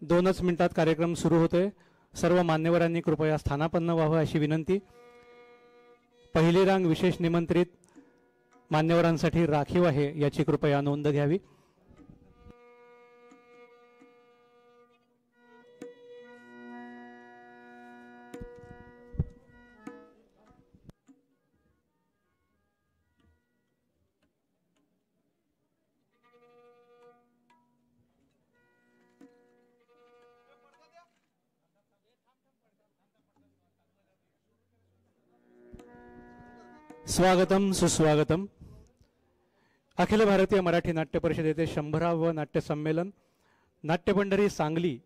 2च मिनिटात कार्यक्रम सुरू होतोय। सर्व मान्यवरांनी कृपया स्थानापन्न व्हावं अशी विनंती। पहिली रांग विशेष निमंत्रित मान्यवरांसाठी राखीव आहे याची कृपया नोंद घ्यावी। स्वागतम सुस्वागतम। अखिल भारतीय मराठी नाट्य परिषदेचे 100वे नाट्य संमेलन नाट्यपंढरी सांगली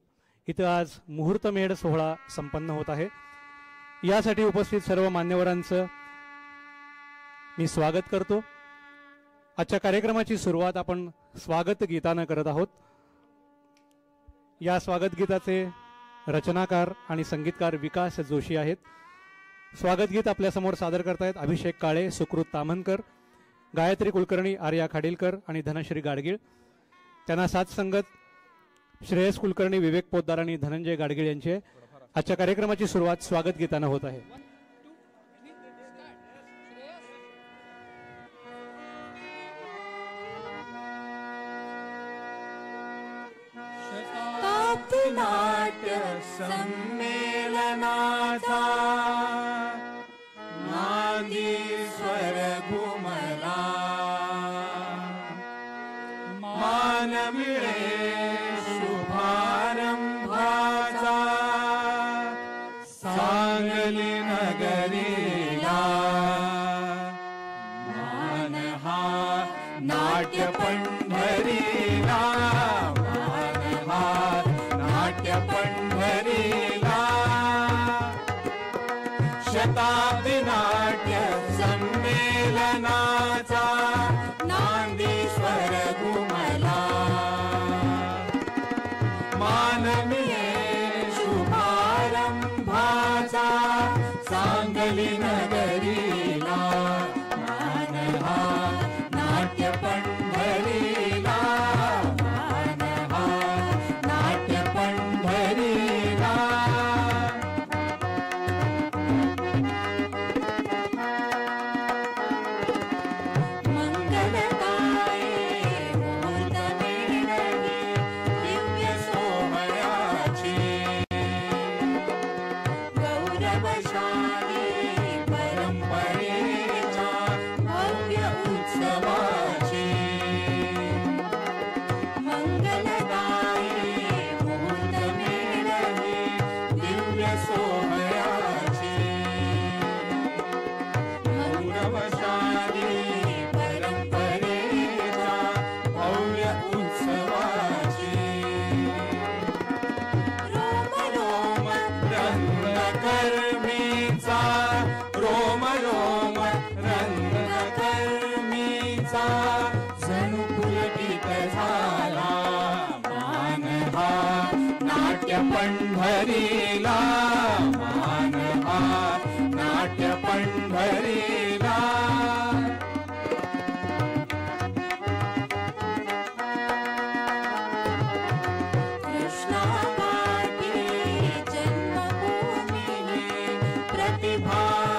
इथं आज मुहूर्तमेढ सोहळा संपन्न होत आहे। यासाठी उपस्थित सर्व मान्यवरांचं मी स्वागत करतो। आजच्या कार्यक्रमाची सुरुवात आपण स्वागत गीतानं करत आहोत। या स्वागत गीताचे रचनाकार आणि संगीतकार विकास जोशी आहेत। स्वागत गीत आपल्या समोर सादर करतायत अभिषेक काळे, सुकृत तामनकर, गायत्री कुलकर्णी, आर्या खाडीलकर आणि धनश्री गाडगीळ। त्यांना साथ संगत श्रेयस कुलकर्णी, विवेक पोद्दार आणि धनंजय गाडगीळ यांचे। आजच्या कार्यक्रमाची सुरुवात स्वागत गीतानं होत आहे। नाट्य संमेलनाचा नांदीश्वर घुमला, मान मिळे शुभारंभाचा सांगली नगरीला। मान हा नाट्य पंढरीला, मान हा नाट्य पंढरीला। शताब्दी नाट्य संमेलनाचा नांदीश्वर घुमला, मान मिळे शुभारंभाचा सांगली नगरीला। मान हा नाट्य पंढरीला, मान हा नाट्य पंढरीला। जणू पुलकित झाला, मान हा नाट्य पंढरीला, मान हा नाट्य पंढरीला। कृष्णाकाठी जन्मभूमी प्रतिभावंताची,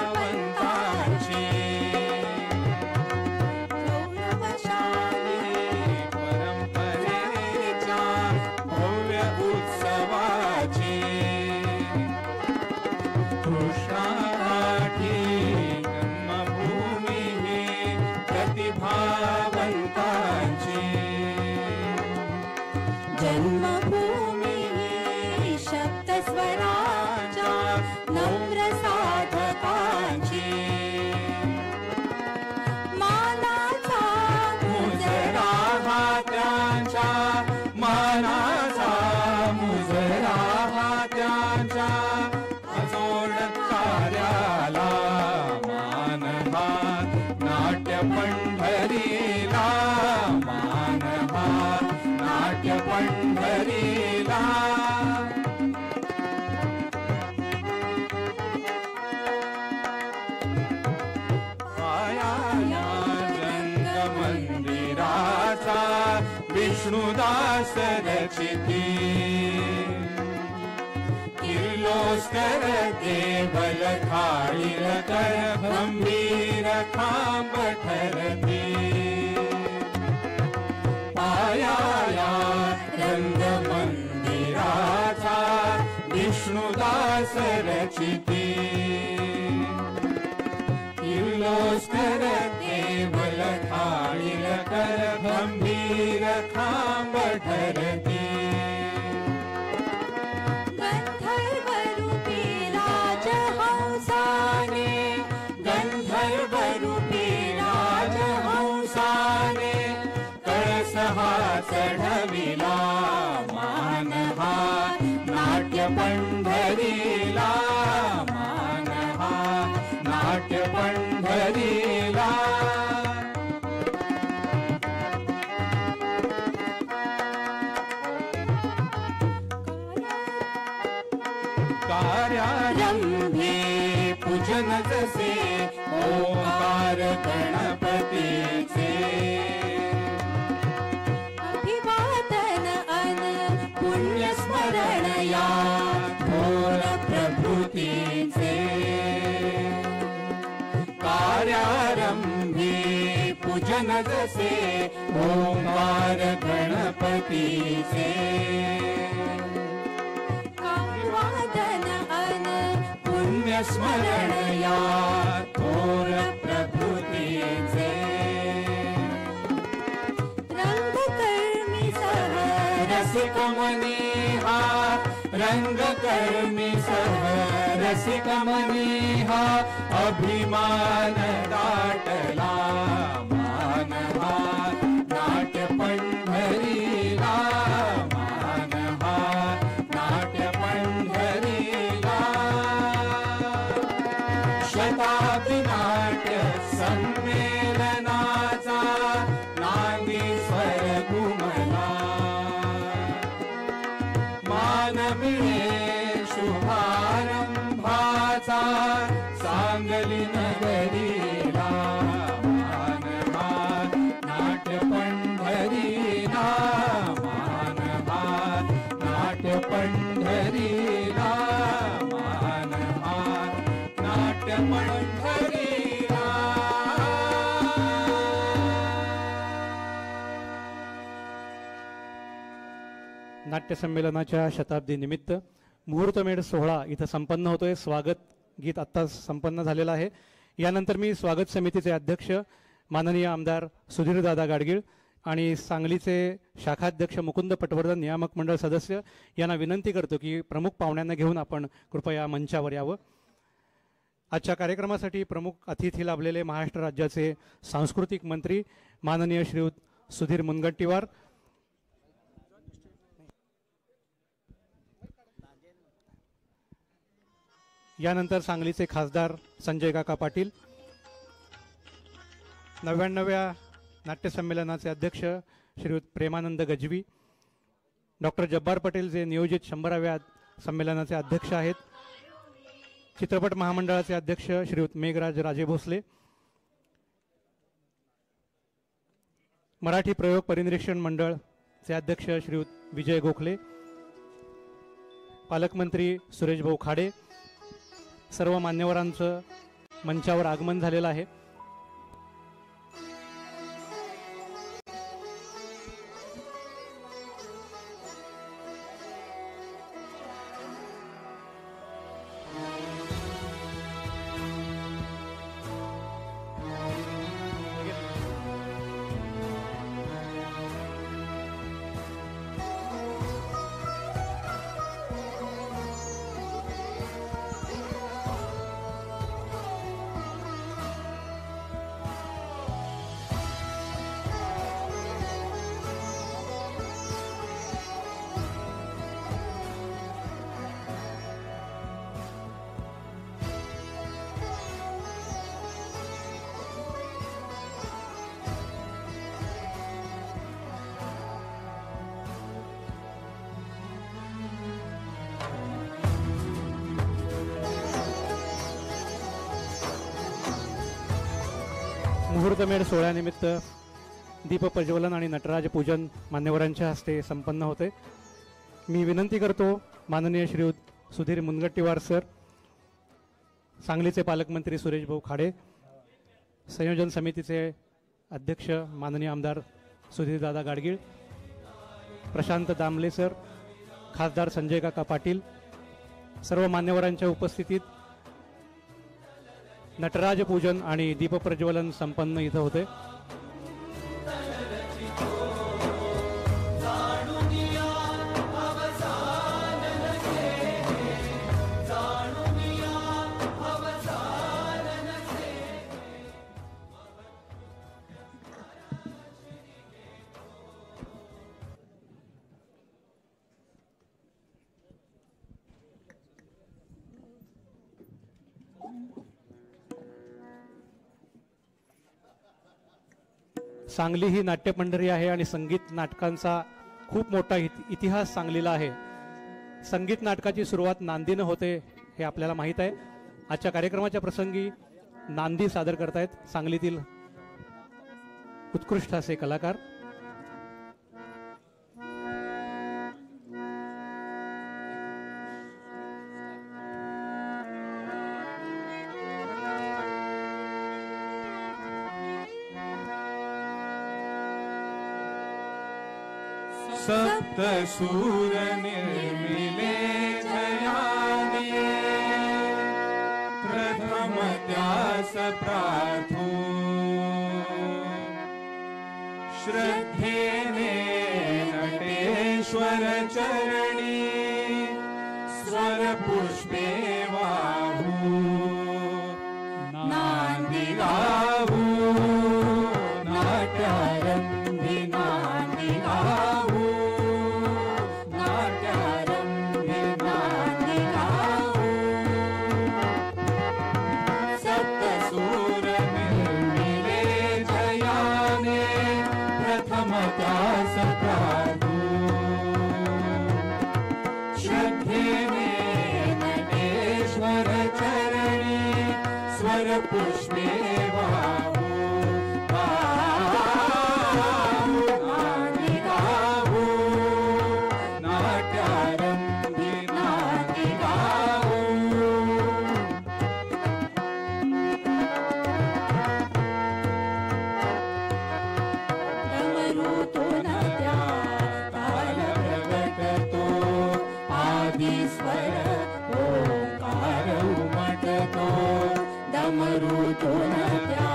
कृष्णाकाठी जन्मभूमी प्रतिभावंताची। जन्मभूमी शब्द स्वराच्या नम्र साधकाची, मानाचा मुजरा हा त्यांच्या, मानाचा मुजरा हा त्यांच्या अजोड कार्याला। मान हा नाट्य पंढरीला, मान हा नाट्य पंढरीला। पाया रंगमंदिराचा विष्णुदास रचिती, किर्लोस्कर देवल थाळील कर गंभीर खांब ठरते पायाया रंग मंदिराचा विष्णुदास रचिते किर्लोस्कर देवल थाळील कर गंभीर खांब ठरते गंधर्वरूपी राजहंसाने गंधर्वरूपी राजहंसाने कळस हा चढविला मान हा नाट्य पंढरीला मान हा नाट्य पंढरीला कार्यारंभे पूजन जसे ओंकार गणपतीचे अभिवादन अन पुण्य स्मरण या थोर प्रभूतीचे कार्यारंभे पूजन जसे ओंकार गणपतीचे अभिवादन अन पुण्य स्मरण या थोर प्रभूतीचे रंगकर्मी सह रसिक मनीहा रंगकर्मी सह रसिक मनीहा अभिमान दाटला मान हा नाट्य पंढरीला मान हा नाट्य पंढरीला शताब्दी नाट्य संमेलनाचा नांदी स्वर घुमला मान मिळे शुभारंभाचा सांगली नगरीला मान हा नाट्य पंढरीला मान हा नाट्य पंढरीला मान हा नाट्य पंढरीला नाट्य संमेलनाच्या शताब्दी निमित्त मुहूर्तमेढ सोहळा इथं संपन्न होतोय. स्वागत गीत आत्ताच संपन्न झालेलं आहे. यानंतर मी स्वागत समितीचे अध्यक्ष माननीय आमदार सुधीरदादा गाडगीळ आणि सांगलीचे शाखाध्यक्ष मुकुंद पटवर्धन नियामक मंडळ सदस्य यांना विनंती करतो की प्रमुख पाहुण्यांना घेऊन आपण कृपया मंचावर यावं. आजच्या कार्यक्रमासाठी प्रमुख अतिथी लाभलेले महाराष्ट्र राज्याचे सांस्कृतिक मंत्री माननीय श्रीयुत सुधीर मुनगंटीवार, यानंतर सांगलीचे खासदार संजय काका पाटील, 99व्या नाट्यसंमेलनाचे अध्यक्ष श्रीयुत प्रेमानंद गजवी, डॉक्टर जब्बार पटेल जे नियोजित 100व्या संमेलनाचे अध्यक्ष आहेत, चित्रपट महामंडळाचे अध्यक्ष श्रीयुत मेघराज राजे भोसले, मराठी प्रयोग परिनिरीक्षण मंडळचे अध्यक्ष श्रीयुत विजय गोखले, पालकमंत्री सुरेश भाऊ खाडे, सर्व मान्यवरांचं मंचावर आगमन झालेलं आहे. मुहूर्तमेढ सोहळ्यानिमित्त दीप प्रज्वलन आणि नटराज पूजन मान्यवरांच्या हस्ते संपन्न होते. मी विनंती करतो माननीय श्रीयुत सुधीर मुनगट्टीवार सर, सांगलीचे पालकमंत्री सुरेश भाऊ खाडे, संयोजन समितीचे अध्यक्ष माननीय आमदार सुधीरदादा गाडगीळ, प्रशांत दामले सर, खासदार संजय काका पाटील, सर्व मान्यवरांच्या उपस्थितीत नटराज पूजन आणि दीपप्रज्वलन संपन्न इथं होते. सांगली ही नाट्यपंढरी आहे आणि संगीत नाटकांचा खूप मोठा इतिहास सांगलीला आहे. संगीत नाटकाची सुरुवात नांदीनं होते हे आपल्याला माहीत आहे. आजच्या कार्यक्रमाच्या प्रसंगी नांदी सादर करतायत सांगलीतील उत्कृष्ट असे कलाकार. सप्त सूर निर्मिले जयाने प्रथम त्यास प्रार्थू श्रद्धेने नटेश्वर चरणी स्वर पुष्पे वाहू नांदी गावू नाट्यारंभी नांदी गावू श्रद्धेने नटेश्वर चरणी स्वर पुष्पे वाहू नांदी गावू नाट्यारंभी नांदी गावू. डमरूतून त्या ताल प्रगटतो आदिस्वर ओंकार उमटतो डमरूतून त्या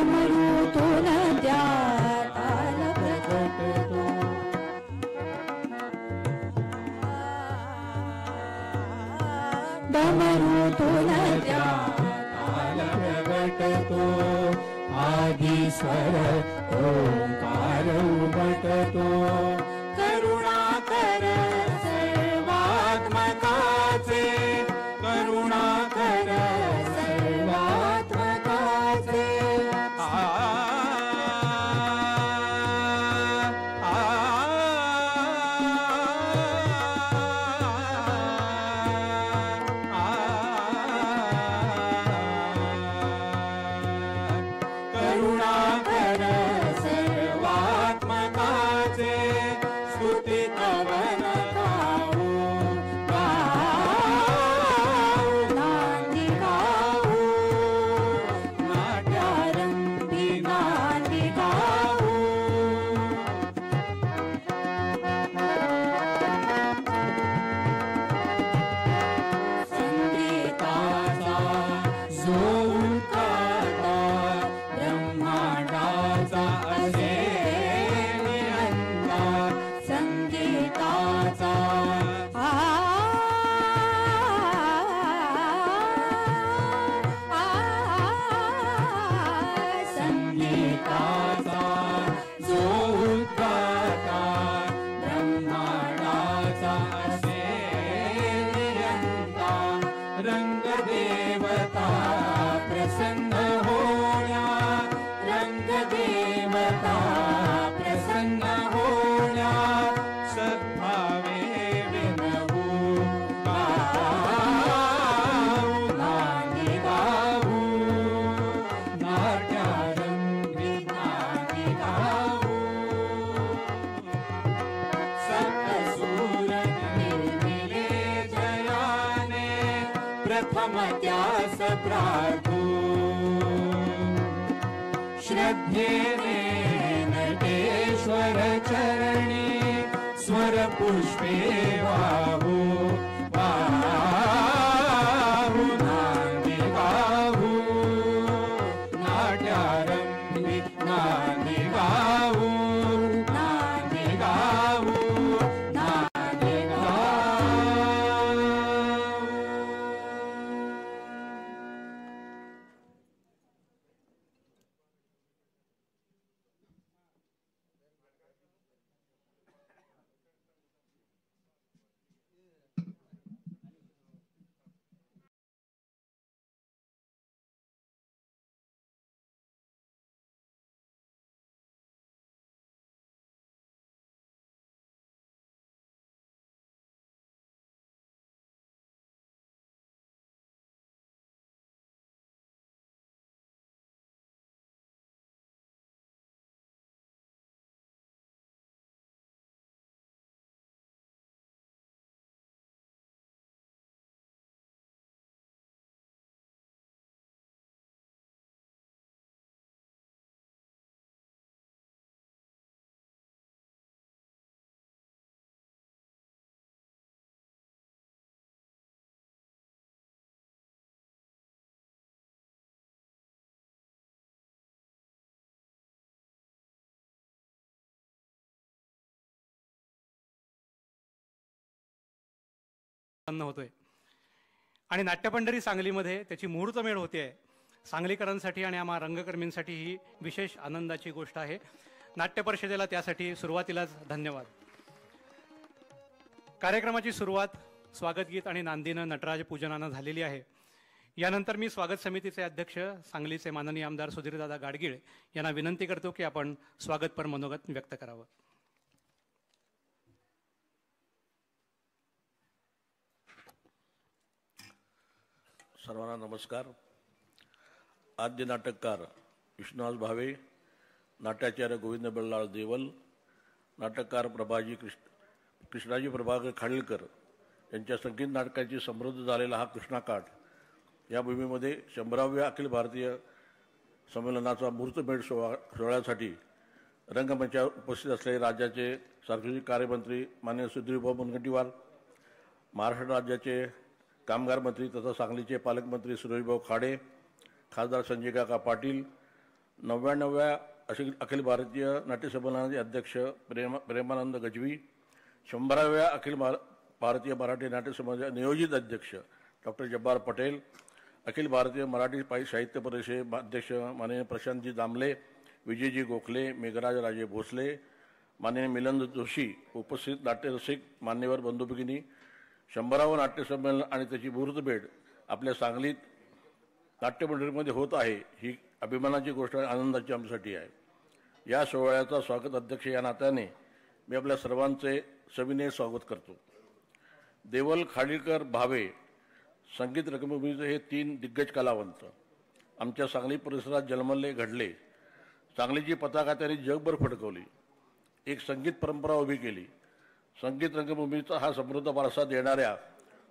डमरूतून त्या ताल प्रगटतो डमरूतून त्या ताल प्रगटतो आदिस्वर ओंकार उमटतो करुणाकर सर्वात्मकाचे करुणाकर सर्वात्मकाचे करुणाकर सर्वात्मकाचे नाम त्यास प्रार्थू श्रद्धेने नटेश्वर चरणी स्वर पुष्पे वाहू वाहू नांदी गाऊ नाट्यारंभी नांदी गाऊ नांदी गाऊ नांदी गाऊ. होतोय आणि नाट्यपंढरी सांगलीमध्ये त्याची मुहूर्तमेढ होते. सांगलीकरांसाठी आणि आम्हा रंगकर्मींसाठी ही विशेष आनंदाची गोष्ट आहे. नाट्य परिषदेला त्यासाठी सुरुवातीलाच धन्यवाद. कार्यक्रमाची सुरुवात स्वागतगीत आणि नांदीनं नटराज पूजनानं झालेली आहे. यानंतर मी स्वागत समितीचे अध्यक्ष सांगलीचे माननीय आमदार सुधीरदादा गाडगीळ यांना विनंती करतो की आपण स्वागतपर मनोगत व्यक्त करावं. सर्वांना नमस्कार. आद्य नाटककार विष्णुदास भावे, नाट्याचार्य गोविंद बल्लाळ देवल, नाटककार कृष्णाजी प्रभाकर खाडीलकर यांच्या संगीत नाटकाची समृद्ध झालेला हा कृष्णाकाठ या भूमीमध्ये 100व्या अखिल भारतीय संमेलनाचा मुहूर्तमेढ सोहळ्यासाठी रंगमंचावर उपस्थित असलेले राज्याचे सार्वजनिक कार्यमंत्री माननीय सुधीरभाऊ मुनगंटीवार, महाराष्ट्र राज्याचे कामगार मंत्री तथा सांगलीचे पालकमंत्री सुरेशभाऊ खाडे, खासदार संजय काका पाटील, 99व्या अखिल भारतीय नाट्य संमेलनाचे अध्यक्ष प्रेमानंद गजवी, 100व्या अखिल भारतीय मराठी नाट्य संमेलनाचे नियोजित अध्यक्ष डॉक्टर जब्बार पटेल, अखिल भारतीय मराठी साहित्य परिषदेचे अध्यक्ष माननीय प्रशांतजी दामले, विजयजी गोखले, मेघराज राजे भोसले, माननीय मिलिंद जोशी, उपस्थित नाट्यरसिक मान्यवर बंधू भगिनी, 100वे नाट्य संमेलन आणि त्याची मुहूर्तमेढ आपल्या सांगलीत नाट्यमंडळीमध्ये होत आहे ही अभिमानाची गोष्ट आणि आनंदाची आमच्यासाठी आहे. या सोहळ्याचा स्वागत अध्यक्ष या नात्याने मी आपल्या सर्वांचे सविनय स्वागत करतो. देवल, खाडीलकर, भावे संगीत रंगभूमीचे हे 3 दिग्गज कलावंत आमच्या सांगली परिसरात जन्मले घडले. सांगलीची पताका त्यांनी जगभर फडकवली. एक संगीत परंपरा उभी केली. संगीत रंगभूमीचा हा समृद्ध वारसा देणाऱ्या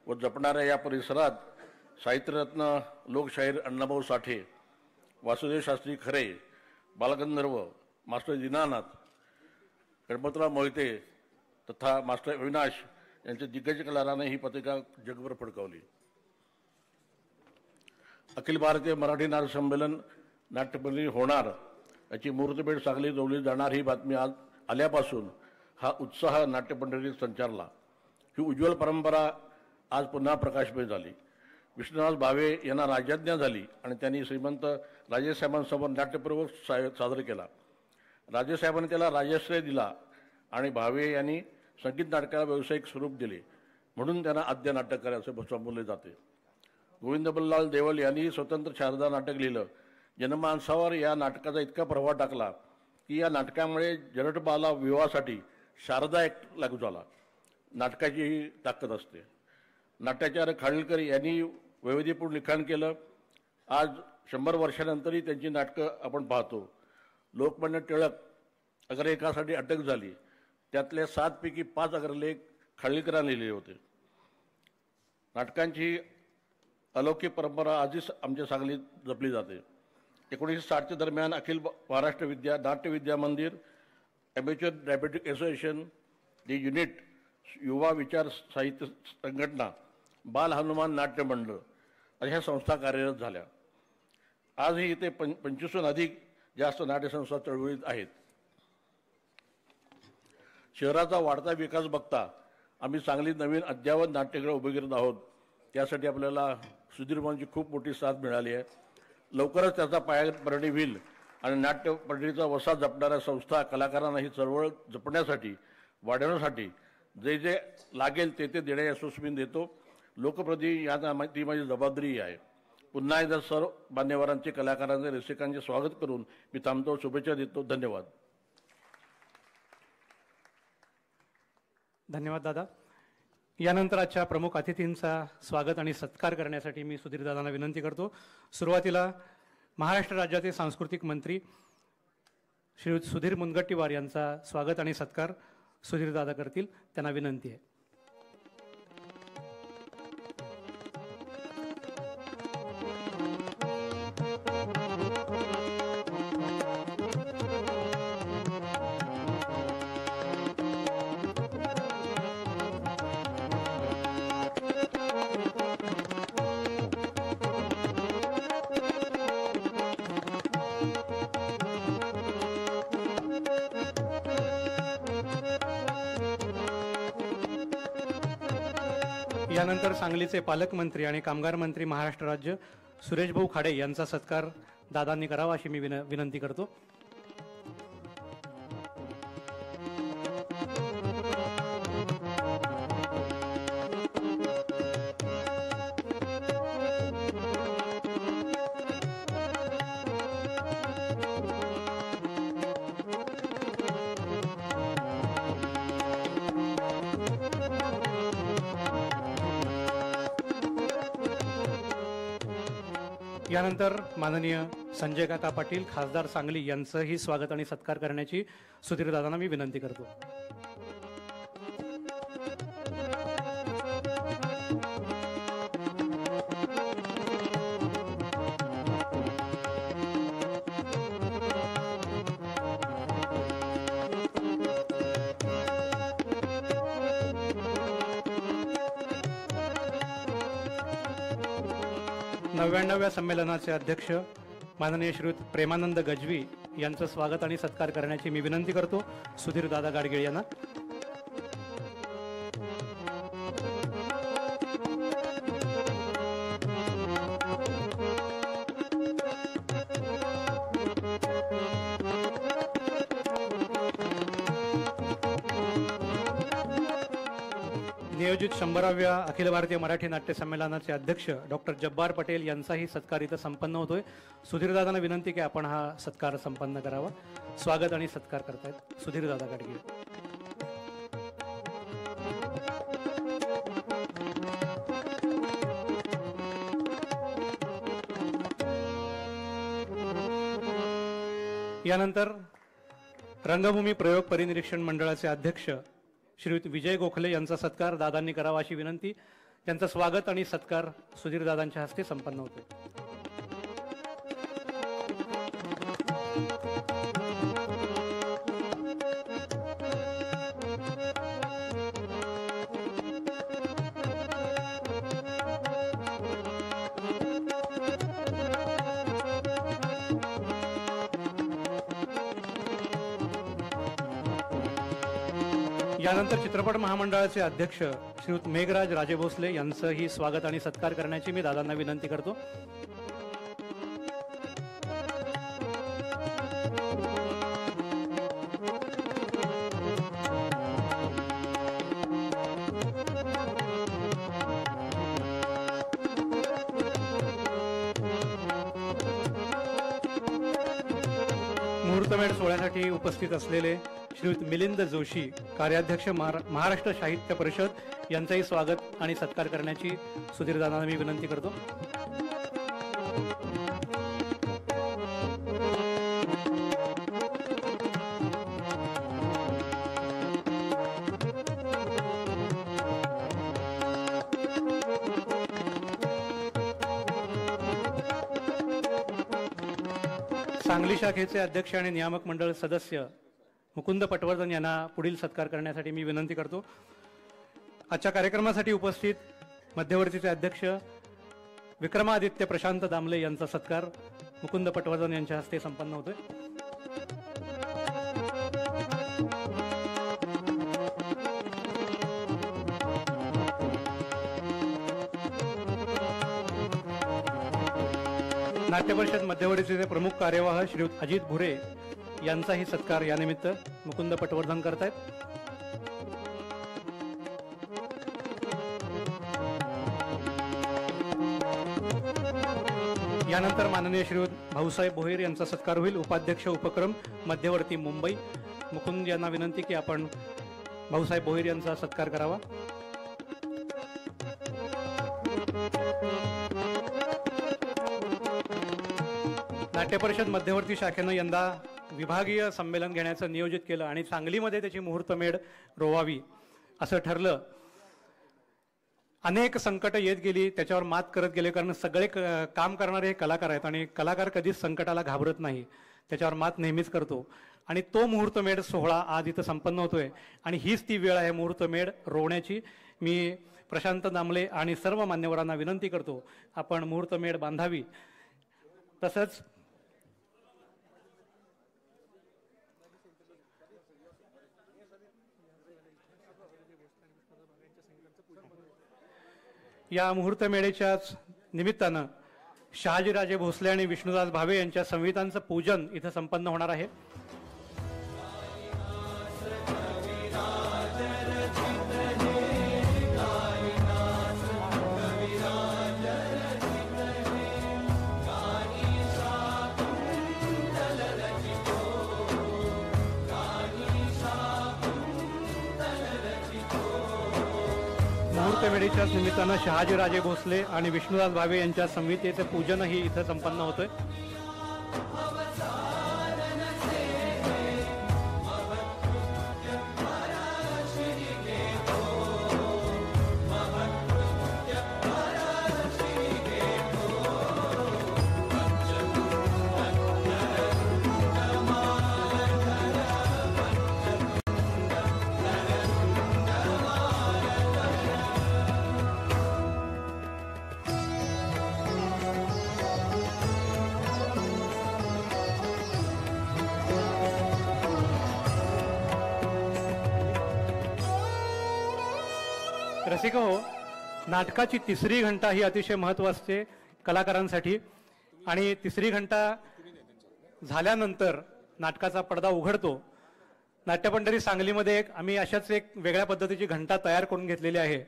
व जपणाऱ्या या परिसरात साहित्यरत्न लोकशाहीर अण्णाभाऊ साठे, वासुदेव शास्त्री खरे, बालगंधर्व मास्टर दीनानाथ, गणपतराव मोहिते तथा मास्टर अविनाश यांच्या दिग्गज कलाकाराने ही पत्रिका जगभर फडकवली. अखिल भारतीय मराठी नाट्य संमेलन नाट्यमंडळी होणार याची मुहूर्तमेढ सांगली जोडली जाणार ही बातमी आज आल्यापासून हा उत्साह नाट्यमंडळीत संचारला. ही उज्ज्वल परंपरा आज पुन्हा प्रकाशमय झाली. विष्णुदास भावे यांना राजाज्ञा झाली आणि त्यांनी श्रीमंत राजेसाहेबांसमोर नाट्यपर्व सादर केला. राजेसाहेबांनी त्याला राजश्रय दिला आणि भावे यांनी संगीत नाटकाला व्यावसायिक स्वरूप दिले म्हणून त्यांना आद्य नाटककार असे संबोधले जाते. गोविंद बल्लाळ देवल यांनी स्वतंत्र शारदा नाटक लिहिलं. जनमानसावर या नाटकाचा इतका प्रभाव टाकला की या नाटकामुळे जरटबाला विवाहासाठी शारदा ॲक्ट लागू झाला. नाटकाची ही ताकद असते. नाट्याचार्य खाडीलकर यांनी वैविध्यपूर्ण लिखाण केलं. आज 100 वर्षानंतरही त्यांची नाटकं आपण पाहतो. लोकमान्य टिळक अग्रलेखासाठी अटक झाली. त्यातल्या 7 पैकी 5 अग्रलेख खाडीलकरांनी लिहिले होते. नाटकांची अलौकिक परंपरा आजच आमच्या सांगलीत जपली जाते. 1960च्या दरम्यान अखिल महाराष्ट्र नाट्य विद्या मंदिर, ॲमेच्युअर ड्रॅमॅटिक असोसिएशन, दी युनिट, युवा विचार साहित्य संघटना, बाल हनुमान नाट्य मंडळ अशा संस्था कार्यरत झाल्या. आजही इथे 25हून अधिक जास्त नाट्यसंस्था चळवळीत आहेत. शहराचा वाढता विकास बघता आम्ही सांगलीत नवीन अद्ययावत नाट्यगृह उभे करत आहोत. त्यासाठी आपल्याला सुधीरभाऊंची खूप मोठी साथ मिळाली आहे. लवकरच त्याचा पायाभरणी होईल आणि नाट्य पंढरीचा वसा जपणाऱ्या संस्था कलाकारांना ही चळवळ जपण्यासाठी वाढवण्यासाठी जे जे लागेल ते देण्याचे आश्वासन देतो. लोकप्रतिनिधी ती माझी जबाबदारी आहे. पुन्हा एकदा सर्व मान्यवरांचे, कलाकारांचे, रसिकांचे स्वागत करून मी थांबतो. शुभेच्छा देतो. धन्यवाद. धन्यवाद दादा. यानंतर आजच्या प्रमुख अतिथींचा स्वागत आणि सत्कार करण्यासाठी मी सुधीरदादांना विनंती करतो. सुरुवातीला महाराष्ट्र राज्याचे सांस्कृतिक मंत्री श्री सुधीर मुनगंटीवार यांचा स्वागत आणि सत्कार सुधीरदादा करतील. त्यांना विनंती आहे. यानंतर सांगलीचे पालकमंत्री आणि कामगार मंत्री महाराष्ट्र राज्य सुरेशभाऊ खाडे यांचा सत्कार दादांनी करावा अशी मी विनंती करतो. यानंतर माननीय संजय काका पाटील खासदार सांगली यांचंही स्वागत आणि सत्कार करण्याची सुधीरदादांना मी विनंती करतो. नव्याण्णव्या संमेलनाचे अध्यक्ष माननीय श्रीयुत प्रेमानंद गजवी यांचं स्वागत आणि सत्कार करण्याची मी विनंती करतो सुधीरदादा गाडगीळ यांना. नियोजित 100व्या अखिल भारतीय मराठी नाट्य संमेलनाचे अध्यक्ष डॉक्टर जब्बार पटेल यांचाही सत्कार इथं संपन्न होतोय. सुधीरदादांना विनंती की आपण हा सत्कार संपन्न करावा. स्वागत आणि सत्कार करतायत सुधीरदादा गाडगीळ. यानंतर रंगभूमी प्रयोग परिनिरीक्षण मंडळाचे अध्यक्ष श्रीयुत विजय गोखले यांचा सत्कार दादांनी करावा अशी विनंती. त्यांचं स्वागत आणि सत्कार सुधीरदादांच्या हस्ते संपन्न होतो. यानंतर चित्रपट महामंडळाचे अध्यक्ष श्रीयुत मेघराज राजे भोसले यांचंही स्वागत आणि सत्कार करण्याची मी दादांना विनंती करतो. मुहूर्तमेढ सोहळ्यासाठी उपस्थित असलेले श्रीयुत मिलिंद जोशी कार्याध्यक्ष महाराष्ट्र साहित्य परिषद यांचंही स्वागत आणि सत्कार करण्याची सुधीरदादांना मी विनंती करतो. सांगली शाखेचे अध्यक्ष आणि नियामक मंडळ सदस्य मुकुंद पटवर्धन यांना पुढील सत्कार करण्यासाठी मी विनंती करतो. आजच्या कार्यक्रमासाठी उपस्थित मध्यवर्तीचे अध्यक्ष विक्रमादित्य प्रशांत दामले यांचा सत्कार मुकुंद पटवर्धन यांच्या हस्ते संपन्न होतोय. नाट्य परिषद मध्यवर्तीचे प्रमुख कार्यवाह श्री अजित भुरे यांचाही सत्कार यानिमित्त मुकुंद पटवर्धन करतायत. यानंतर माननीय श्री भाऊसाहेब भोईर यांचा सत्कार होईल. उपाध्यक्ष उपक्रम मध्यवर्ती मुंबई. मुकुंद यांना विनंती की आपण भाऊसाहेब भोईर यांचा सत्कार करावा. नाट्य परिषद मध्यवर्ती शाखेनं यंदा विभागीय संमेलन घेण्याचं नियोजित केलं आणि सांगलीमध्ये त्याची मुहूर्तमेढ रोवावी असं ठरलं. अनेक संकट येत गेली, त्याच्यावर मात करत गेले, कारण सगळे काम करणारे हे कलाकार आहेत आणि कलाकार कधीच संकटाला घाबरत नाही, त्याच्यावर मात नेहमीच करतो. आणि तो मुहूर्तमेढ सोहळा आज इथं संपन्न होतोय आणि हीच ती वेळ आहे मुहूर्तमेढ रोवण्याची. मी प्रशांत दामले आणि सर्व मान्यवरांना विनंती करतो आपण मुहूर्तमेढ बांधावी. तसंच या मुहूर्तमेढेच्याच निमित्तानं शहाजीराजे भोसले आणि विष्णुदास भावे यांच्या संविधांचं पूजन इथं संपन्न होणार आहे. मुहूर्तमेढीच्याच निमित्तानं शहाजीराजे भोसले आणि विष्णुदास भावे यांच्या संहितेचं पूजनही इथं संपन्न होतंय. रसिक हो, नाटकाची तिसरी घंटा ही अतिशय महत्त्वाची असते कलाकारांसाठी आणि तिसरी घंटा झाल्यानंतर नाटकाचा पडदा उघडतो. नाट्यपंढरी सांगलीमध्ये आम्ही अशाच एक वेगळ्या पद्धतीची घंटा तयार करून घेतलेली आहे.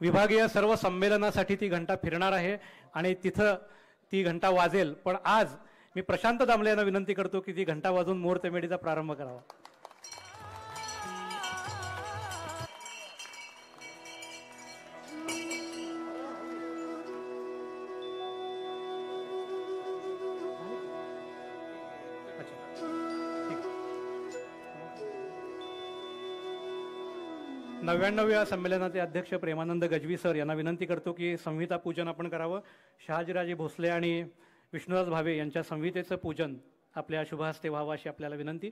विभागीय सर्व संमेलनासाठी ती घंटा फिरणार आहे आणि तिथं ती घंटा वाजेल. पण आज मी प्रशांत दामले यांना विनंती करतो की ती घंटा वाजून मुहूर्तमेढीचा प्रारंभ करावा. नव्याण्णव्या संमेलनाचे अध्यक्ष प्रेमानंद गजवी सर यांना विनंती करतो की संहिता पूजन आपण करावं. शहाजीराजे भोसले आणि विष्णुदास भावे यांच्या संहितेचं पूजन आपल्या शुभहस्ते व्हावं अशी आपल्याला विनंती.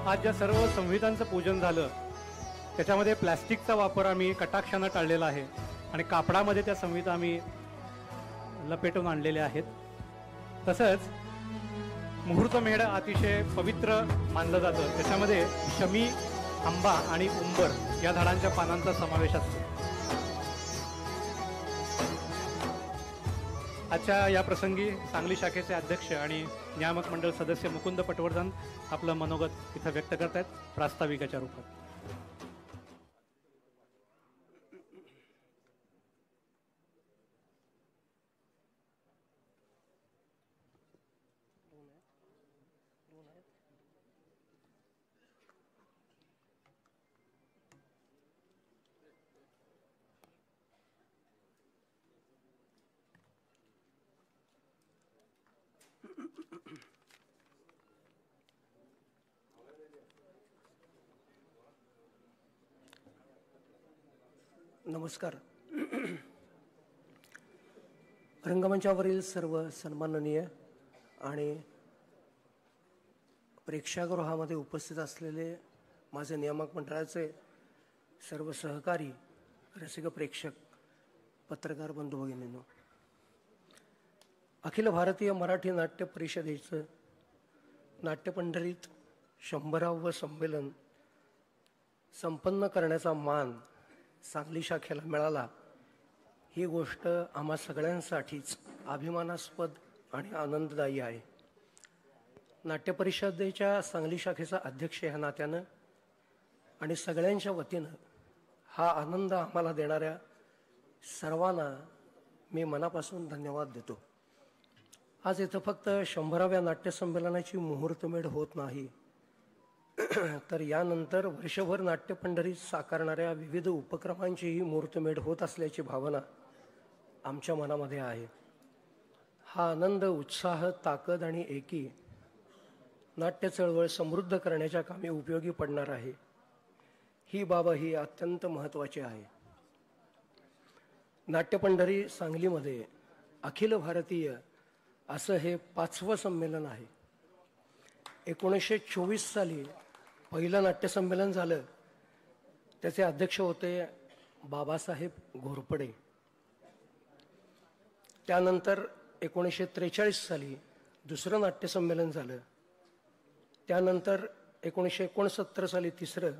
आज ज्या सर्व संहितांचं पूजन झालं त्याच्यामध्ये प्लॅस्टिकचा वापर आम्ही कटाक्षानं टाळलेला आहे आणि कापडामध्ये त्या संहिता आम्ही लपेटून आणलेल्या आहेत. तसंच मुहूर्तमेढ अतिशय पवित्र मानलं जातं. त्याच्यामध्ये शमी, आंबा आणि उंबर या झाडांच्या पानांचा समावेश असतो. आजच्या या प्रसंगी सांगली शाखेचे अध्यक्ष आणि नियामक मंडळ सदस्य मुकुंद पटवर्धन आपलं मनोगत इथं व्यक्त करतायत प्रास्ताविकाच्या रूपात. नमस्कार. रंगमंचावरील सर्व सन्माननीय आणि प्रेक्षागृहामध्ये उपस्थित असलेले माझे नियामक मंडळाचे सर्व सहकारी, रसिक प्रेक्षक, पत्रकार बंधू भगिनींनो, अखिल भारतीय मराठी नाट्य परिषदेचं नाट्यपंढरीत 100वे संमेलन संपन्न करण्याचा मान सांगली शाखेला मिळाला, ही गोष्ट आम्हा सगळ्यांसाठीच अभिमानास्पद आणि आनंददायी आहे. नाट्य परिषदेच्या सांगली शाखेचा अध्यक्ष ह्या नात्यानं आणि सगळ्यांच्या वतीनं हा आनंद आम्हाला देणाऱ्या सर्वांना मी मनापासून धन्यवाद देतो. आज इथं फक्त 100व्या नाट्यसंमेलनाची मुहूर्तमेढ होत नाही, तर यानंतर वर्षभर नाट्यपंढरीत साकारणाऱ्या विविध उपक्रमांचीही मुहूर्तमेढ होत असल्याची भावना आमच्या मनामध्ये आहे. हा आनंद, उत्साह, ताकद आणि एकी नाट्य चळवळ समृद्ध करण्याच्या कामी उपयोगी पडणार आहे. ही बाबही अत्यंत महत्त्वाची आहे. नाट्यपंढरी सांगलीमध्ये अखिल भारतीय असं हे 5वं संमेलन आहे. 1924 साली पहिलं नाट्यसंमेलन झालं. त्याचे अध्यक्ष होते बाबासाहेब घोरपडे. त्यानंतर 1943 साली दुसरं नाट्यसंमेलन झालं. त्यानंतर 1969 साली तिसरं,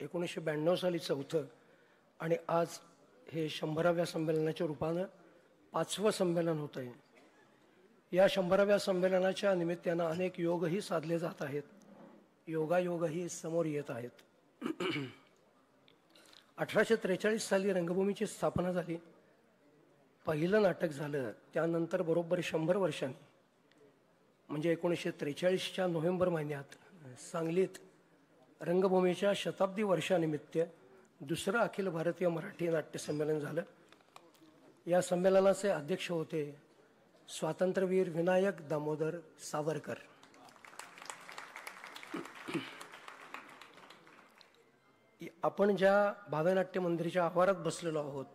1992 साली चौथं आणि आज हे 100व्या संमेलनाच्या रूपानं 5वं संमेलन होतं आहे. या 100व्या संमेलनाच्या निमित्तानं अनेक योगही साधले जात आहेत, योगायोगही समोर येत आहेत. 1843 साली रंगभूमीची स्थापना झाली. पहिलं नाटक झालं. त्यानंतर बरोबर 100 वर्षांनी म्हणजे 1943च्या नोव्हेंबर महिन्यात सांगलीत रंगभूमीच्या शताब्दी वर्षानिमित्त दुसरं अखिल भारतीय मराठी नाट्य संमेलन झालं. या संमेलनाचे अध्यक्ष होते स्वातंत्र्यवीर विनायक दामोदर सावरकर. आपण ज्या भाव्यनाट्य मंदिराच्या आवारात बसलेलो आहोत,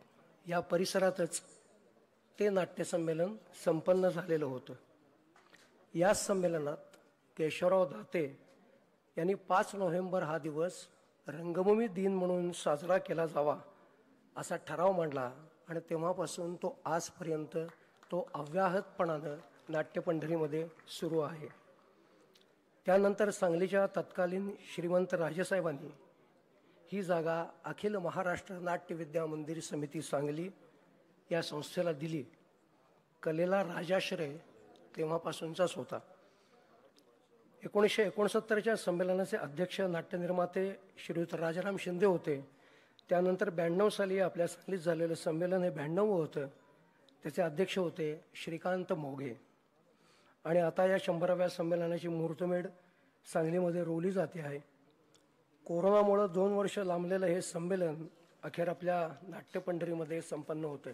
या परिसरातच ते नाट्यसंमेलन संपन्न झालेलं होतं. या संमेलनात केशवराव दाते यांनी 5 नोव्हेंबर हा दिवस रंगभूमी दिन म्हणून साजरा केला जावा असा ठराव मांडला आणि तेव्हापासून तो आजपर्यंत तो अव्याहतपणानं नाट्यपंढरीमध्ये सुरू आहे. त्यानंतर सांगलीच्या तत्कालीन श्रीमंत राजेसाहेबांनी ही जागा अखिल महाराष्ट्र नाट्य विद्या मंदिर समिती सांगली या संस्थेला दिली. कलेला राजाश्रय तेव्हापासूनचाच होता. 1969च्या संमेलनाचे अध्यक्ष नाट्यनिर्माते श्रीयुत राजाराम शिंदे होते. त्यानंतर 92 साली आपल्या सांगलीत झालेलं संमेलन हे 92 होतं. त्याचे अध्यक्ष होते श्रीकांत मोघे. आणि आता या 100व्या संमेलनाची मुहूर्तमेढ सांगलीमध्ये रोवली जाते आहे. कोरोनामुळं 2 वर्ष लांबलेलं हे संमेलन अखेर आपल्या नाट्यपंढरीमध्ये संपन्न होतं.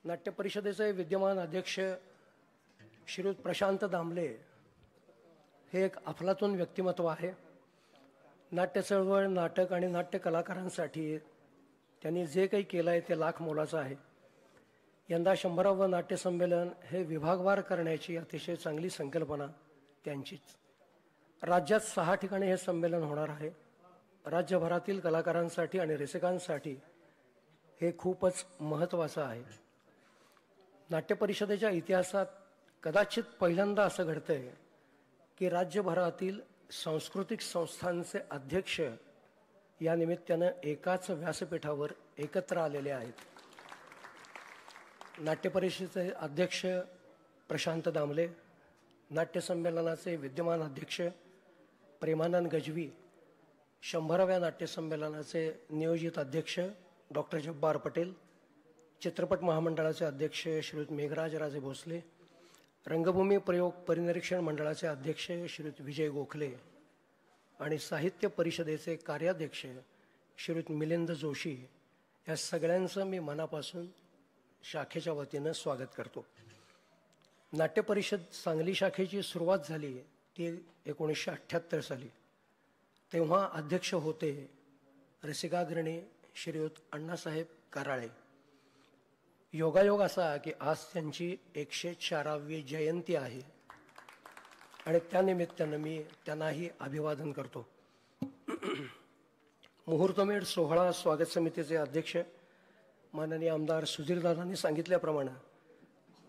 नाट्य परिषदेचे विद्यमान अध्यक्ष श्रीयुत प्रशांत दामले हे एक अफलातून व्यक्तिमत्व आहे. नाट्य चळवळ, नाटक आणि नाट्य कलाकारांसाठी त्यांनी जे काही केलं आहे ते लाख मोलाचं आहे. यंदा 100वे नाट्यसंमेलन हे विभागवार करण्याची अतिशय चांगली संकल्पना त्यांचीच. राज्यात 6 ठिकाणी हे संमेलन होणार आहे. राज्यभरातील कलाकारांसाठी आणि रसिकांसाठी हे खूपच महत्त्वाचं आहे. नाट्य परिषदेच्या इतिहासात कदाचित पहिल्यांदा असं घडतंय की राज्यभरातील सांस्कृतिक संस्थांचे अध्यक्ष या निमित्तानं एकाच व्यासपीठावर एकत्र आलेले आहेत. नाट्य परिषदेचे अध्यक्ष प्रशांत दामले, नाट्यसंमेलनाचे विद्यमान अध्यक्ष प्रेमानंद गजवी, 100व्या नाट्यसंमेलनाचे नियोजित अध्यक्ष डॉक्टर जब्बार पटेल, चित्रपट महामंडळाचे अध्यक्ष श्रीयुत मेघराज राजे भोसले, रंगभूमी प्रयोग परिनिरीक्षण मंडळाचे अध्यक्ष श्रीयुत विजय गोखले आणि साहित्य परिषदेचे कार्याध्यक्ष श्रीयुत मिलिंद जोशी, या सगळ्यांचं मी मनापासून शाखेच्या वतीनं स्वागत करतो. नाट्य परिषद सांगली शाखेची सुरुवात झाली ती 1978 साली. तेव्हा अध्यक्ष होते रसिकाग्रणी श्रीयुत अण्णासाहेब कराळे. योगायोग असा की आज त्यांची 104वी जयंती आहे आणि त्यानिमित्तानं मी त्यांनाही अभिवादन करतो. मुहूर्तमेढ सोहळा स्वागत समितीचे अध्यक्ष माननीय आमदार सुधीरदादांनी सांगितल्याप्रमाणे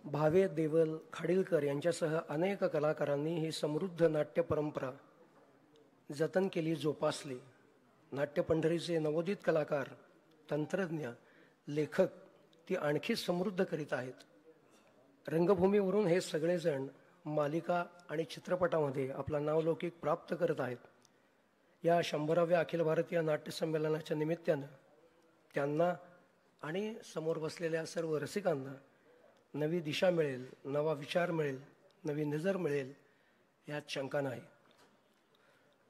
भावे देवल खाडीलकर यांच्यासह अनेक कलाकारांनी ही समृद्ध नाट्य परंपरा जतन केली, जोपासली. नाट्य पंढरीचे नवोदित कलाकार, तंत्रज्ञ, लेखक ती आणखी समृद्ध करीत आहेत. रंगभूमीवरून हे सगळेजण मालिका आणि चित्रपटामध्ये आपला नावलौकिक प्राप्त करत आहेत. या 100व्या अखिल भारतीय नाट्य संमेलनाच्या निमित्तानं त्यांना आणि समोर बसलेल्या सर्व रसिकांना नवी दिशा मिळेल, नवा विचार मिळेल, नवी नजर मिळेल यात शंका नाही.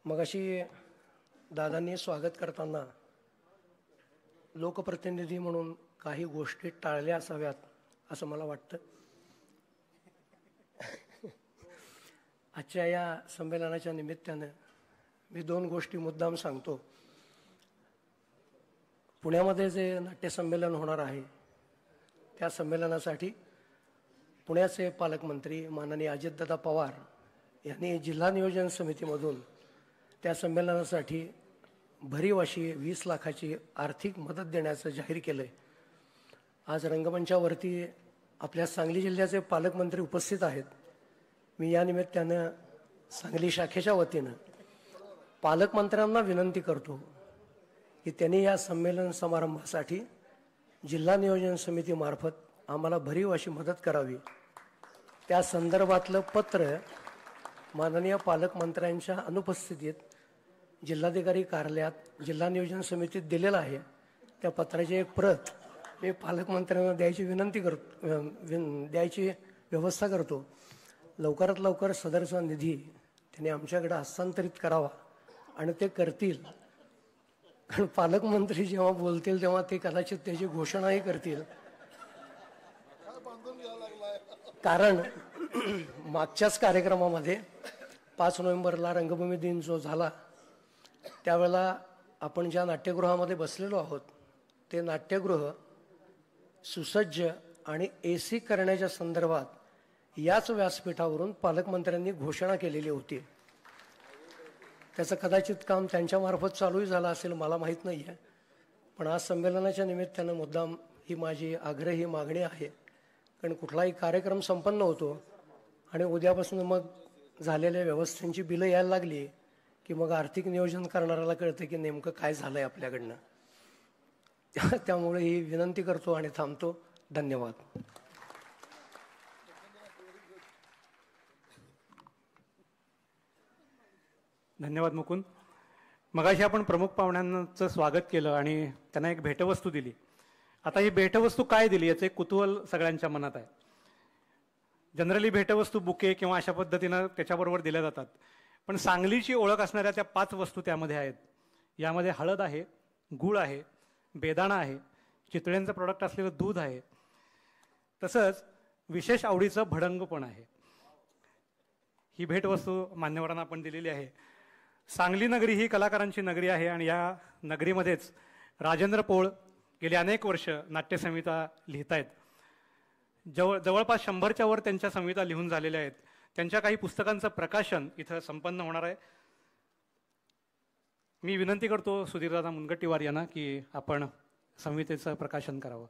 मगाशी दादांनी स्वागत करताना लोकप्रतिनिधी म्हणून काही गोष्टी टाळल्या असाव्यात असं मला वाटतं. आजच्या या संमेलनाच्या निमित्तानं मी 2 गोष्टी मुद्दाम सांगतो. पुण्यामध्ये जे नाट्यसंमेलन होणार आहे त्या संमेलनासाठी पुण्याचे पालकमंत्री माननीय अजितदादा पवार यांनी जिल्हा नियोजन समितीमधून त्या संमेलनासाठी भरीव अशी 20 लाखाची आर्थिक मदत देण्याचं जाहीर केलं आहे. आज रंगमंचावरती आपल्या सांगली जिल्ह्याचे पालकमंत्री उपस्थित आहेत. मी या निमित्तानं सांगली शाखेच्या वतीनं पालकमंत्र्यांना विनंती करतो की त्यांनी या संमेलन समारंभासाठी जिल्हा नियोजन समितीमार्फत आम्हाला भरीव अशी मदत करावी. त्या संदर्भातलं पत्र माननीय पालकमंत्र्यांच्या अनुपस्थितीत जिल्हाधिकारी कार्यालयात जिल्हा नियोजन समितीत दिलेलं आहे. त्या पत्राची एक प्रत मी पालकमंत्र्यांना द्यायची विनंती करतो, द्यायची व्यवस्था करतो. लवकरात लवकर सदरचा निधी त्यांनी आमच्याकडे हस्तांतरित करावा आणि ते करतील. कारण पालकमंत्री जेव्हा बोलतील तेव्हा ते कदाचित त्याची घोषणाही करतील. कारण मागच्याच कार्यक्रमामध्ये 5 नोव्हेंबरला रंगभूमी दिन जो झाला त्यावेळेला आपण ज्या नाट्यगृहामध्ये बसलेलो आहोत ते नाट्यगृह सुसज्ज आणि AC करण्याच्या संदर्भात याच व्यासपीठावरून पालकमंत्र्यांनी घोषणा केलेली होती. त्याचं कदाचित काम त्यांच्यामार्फत चालूही झालं असेल, मला माहीत नाही आहे. पण आज संमेलनाच्या निमित्तानं मुद्दाम ही माझी आग्रही मागणी आहे. कारण कुठलाही कार्यक्रम संपन्न होतो आणि उद्यापासून मग झालेल्या व्यवस्थांची बिलं यायला लागली की मग आर्थिक नियोजन करणाऱ्याला कळतं की नेमकं काय झालं आहे आपल्याकडनं. त्यामुळे ही विनंती करतो आणि थांबतो. धन्यवाद. धन्यवाद मुकुंद. मगाशी आपण प्रमुख पाहुण्यांचं स्वागत केलं आणि त्यांना एक भेटवस्तू दिली. आता ही भेटवस्तू काय दिली याचं एक कुतूहल सगळ्यांच्या मनात आहे. जनरली भेटवस्तू बुके किंवा अशा पद्धतीनं त्याच्याबरोबर दिल्या जातात. पण सांगलीची ओळख असणाऱ्या त्या 5 वस्तू त्यामध्ये आहेत. यामध्ये हळद आहे, गूळ आहे, बेदाणा आहे, चितळ्यांचं प्रोडक्ट असलेलं दूध आहे, तसंच विशेष आवडीचं भडंग पण आहे. ही भेटवस्तू मान्यवरांना आपण दिलेली आहे. सांगली नगरी ही कलाकारांची नगरी आहे आणि या नगरीमध्येच राजेंद्र पोळ गेली अनेक वर्ष नाट्यसंहिता लिहित आहेत. जवळपास 100च्या वर त्यांच्या संहिता लिहून झालेल्या आहेत. त्यांच्या काही पुस्तकांचं प्रकाशन इथं संपन्न होणार आहे. मी विनंती करतो सुधीरदादा मुनगंटीवार यांना की आपण संहितेचं प्रकाशन करावं.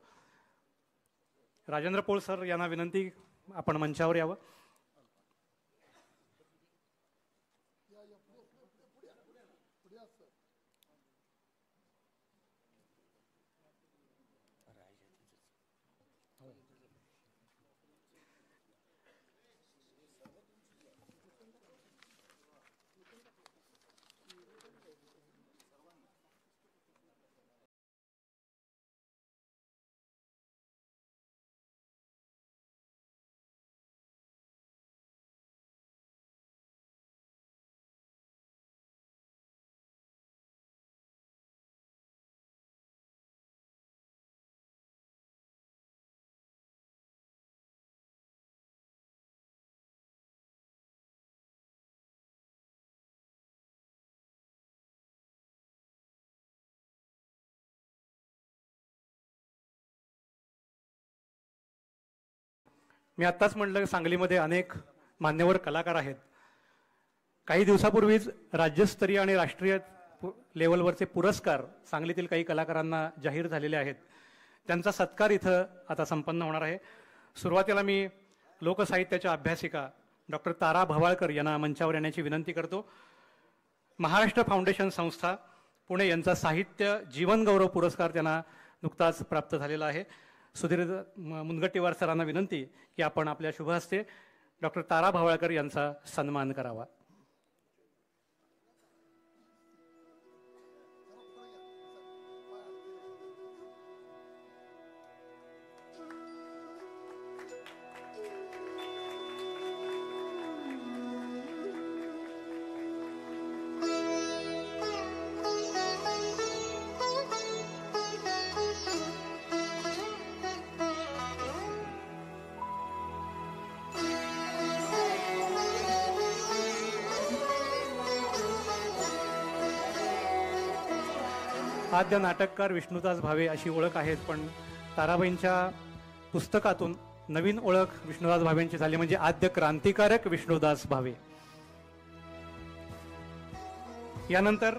राजेंद्र पोळ सर यांना विनंती, आपण मंचावर यावं. मी आत्ताच म्हटलं सांगलीमध्ये अनेक मान्यवर कलाकार आहेत. काही दिवसापूर्वीच राज्यस्तरीय आणि राष्ट्रीय लेवलवरचे पुरस्कार सांगलीतील काही कलाकारांना जाहीर झालेले आहेत. त्यांचा सत्कार इथं आता संपन्न होणार आहे. सुरुवातीला मी लोकसाहित्याच्या अभ्यासिका डॉक्टर तारा भवाळकर यांना मंचावर येण्याची विनंती करतो. महाराष्ट्र फाउंडेशन संस्था पुणे यांचा साहित्य जीवनगौरव पुरस्कार त्यांना नुकताच प्राप्त झालेला आहे. सुधीर मुनगंटीवार सरांना विनंती की आपण आपल्या शुभ हस्ते डॉक्टर तारा भवाळकर यांचा सन्मान करावा. आद्य नाटककार विष्णुदास भावे अशी ओळख आहे, पण ताराबाईंच्या पुस्तकातून नवीन ओळख विष्णुदास भावेंची झाली म्हणजे आद्य क्रांतिकारक विष्णुदास भावे. यानंतर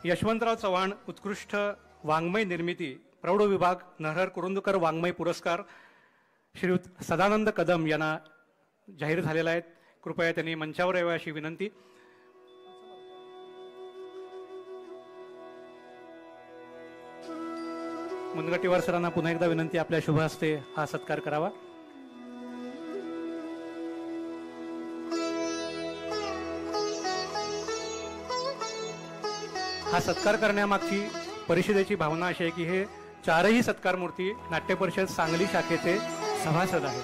यशवंतराव चव्हाण उत्कृष्ट वाङ्मय निर्मिती प्रौढ विभाग नरहर कुरुंदकर वाङ्मय पुरस्कार श्रीयुत सदानंद कदम यांना जाहीर झालेला आहे. कृपया त्यांनी मंचावर यावे अशी विनंती. मुनगंटीवार सरांना पुन्हा एकदा विनंती आपल्या शुभ हस्ते हा सत्कार करावा. हा सत्कार करण्यामागची परिषदेची भावना अशी आहे की हे चारही सत्कार मूर्ती नाट्य परिषद सांगली शाखेचे सभासद आहेत.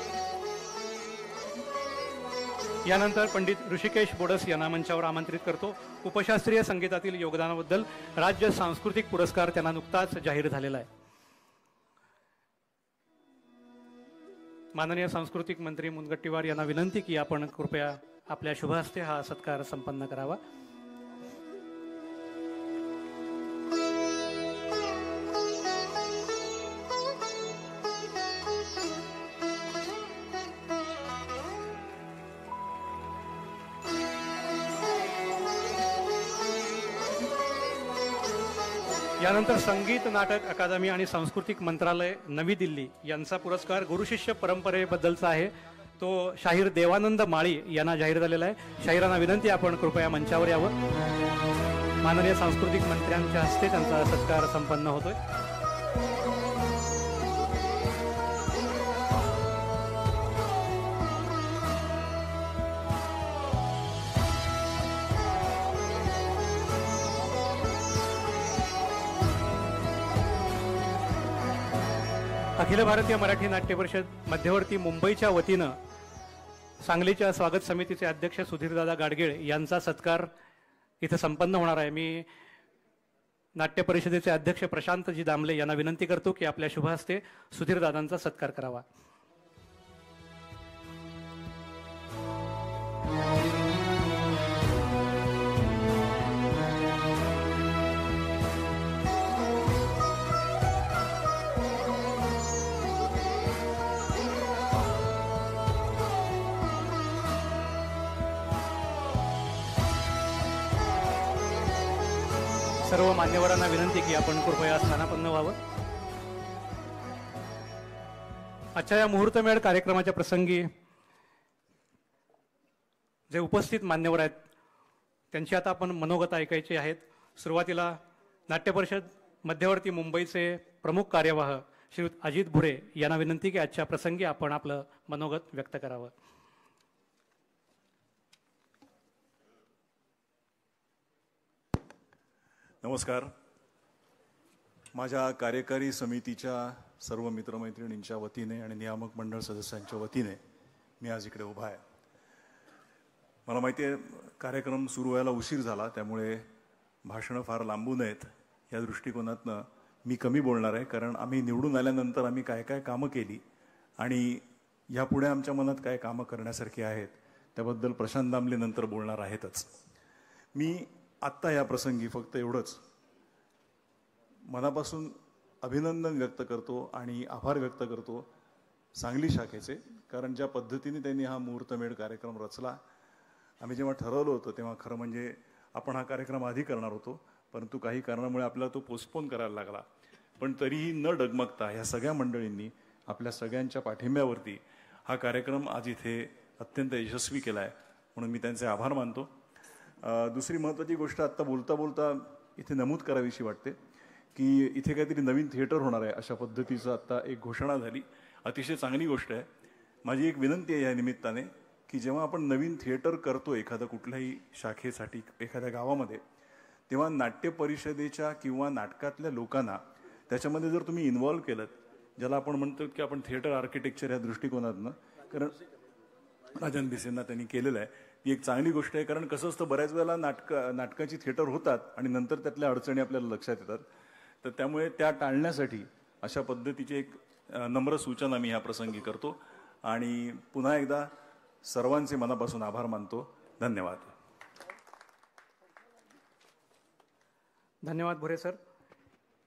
यानंतर पंडित ऋषिकेश बोडस यांना मंचावर आमंत्रित करतो. उपशास्त्रीय संगीतातील योगदानाबद्दल राज्य सांस्कृतिक पुरस्कार त्यांना नुकताच जाहीर झालेला आहे. माननीय सांस्कृतिक मंत्री मुनगंटीवार यांना विनंती की आपण कृपया आपल्या शुभ हस्ते हा सत्कार संपन्न करावा. यानंतर संगीत नाटक अकादमी आणि सांस्कृतिक मंत्रालय नवी दिल्ली यांचा पुरस्कार गुरुशिष्य परंपरेबद्दलचा आहे. तो शाहीर देवानंद माळी यांना जाहीर झालेला आहे. शाहिरांना विनंती आपण कृपया मंचावर यावं. माननीय सांस्कृतिक मंत्र्यांच्या हस्ते त्यांचा सत्कार संपन्न होतोय. अखिल भारतीय मराठी नाट्य परिषद मध्यवर्ती मुंबईच्या वतीनं सांगलीच्या स्वागत समितीचे अध्यक्ष सुधीरदादा गाडगीळ यांचा सत्कार इथं संपन्न होणार आहे. मी नाट्य परिषदेचे अध्यक्ष प्रशांतजी दामले यांना विनंती करतो की आपल्या शुभ हस्ते सुधीरदादांचा सत्कार करावा. सर्व मान्यवरांना विनंती की आपण कृपया स्थानापन्न व्हावं. आजच्या या मुहूर्तमेळ कार्यक्रमाच्या प्रसंगी जे उपस्थित मान्यवर आहेत त्यांची आता आपण मनोगत ऐकायची आहेत. सुरुवातीला नाट्य परिषद मध्यवर्ती मुंबईचे प्रमुख कार्यवाह श्रीयुत अजित भुरे यांना विनंती की आजच्या प्रसंगी आपण आपलं मनोगत व्यक्त करावं. नमस्कार. माझ्या कार्यकारी समितीच्या सर्व मित्रमैत्रिणींच्या वतीने आणि नियामक मंडळ सदस्यांच्या वतीने मी आज इकडे उभा आहे. मला माहिती आहे कार्यक्रम सुरू व्हायला उशीर झाला, त्यामुळे भाषणं फार लांबू नयेत या दृष्टिकोनातनं मी कमी बोलणार आहे. कारण आम्ही निवडून आल्यानंतर आम्ही काय काय कामं केली आणि यापुढे आमच्या मनात काय कामं करण्यासारखी आहेत त्याबद्दल प्रशांत दामले नंतर बोलणार आहेतच. मी आत्ता या प्रसंगी फक्त एवढंच मनापासून अभिनंदन व्यक्त करतो आणि आभार व्यक्त करतो सांगली शाखेचे, कारण ज्या पद्धतीने त्यांनी हा मुहूर्तमेढ कार्यक्रम रचला, आम्ही जेव्हा ठरवलं होतं तेव्हा खरं म्हणजे आपण हा कार्यक्रम आधी करणार होतो, परंतु काही कारणामुळे आपल्याला तो पोस्टपोन करायला लागला. पण तरीही न डगमगता ह्या सगळ्या मंडळींनी आपल्या सगळ्यांच्या पाठिंब्यावरती हा कार्यक्रम आज इथे अत्यंत यशस्वी केला आहे, म्हणून मी त्यांचे आभार मानतो. दुसरी महत्त्वाची गोष्ट आत्ता बोलता बोलता इथे नमूद करावीशी वाटते की इथे काहीतरी नवीन थिएटर होणार आहे अशा पद्धतीचं आत्ता एक घोषणा झाली. अतिशय चांगली गोष्ट आहे. माझी एक विनंती आहे या निमित्ताने की जेव्हा आपण नवीन थिएटर करतो एखाद्या कुठल्याही शाखेसाठी एखाद्या गावामध्ये, तेव्हा नाट्य परिषदेच्या किंवा नाटकातल्या लोकांना त्याच्यामध्ये जर तुम्ही इन्व्हॉल्व्ह केलं, ज्याला आपण म्हणतो की आपण थिएटर आर्किटेक्चर या दृष्टिकोनातनं, कारण राजन भिसेंना त्यांनी केलेलं आहे, ही एक चांगली गोष्ट आहे. कारण कसं असतं, बऱ्याच वेळेला नाटकाची थिएटर होतात आणि नंतर त्यातल्या अडचणी आपल्याला लक्षात येतात. तर त्यामुळे त्या टाळण्यासाठी अशा पद्धतीची एक नम्र सूचना मी ह्या प्रसंगी करतो आणि पुन्हा एकदा सर्वांचे मनापासून आभार मानतो. धन्यवाद. धन्यवाद भुरे सर.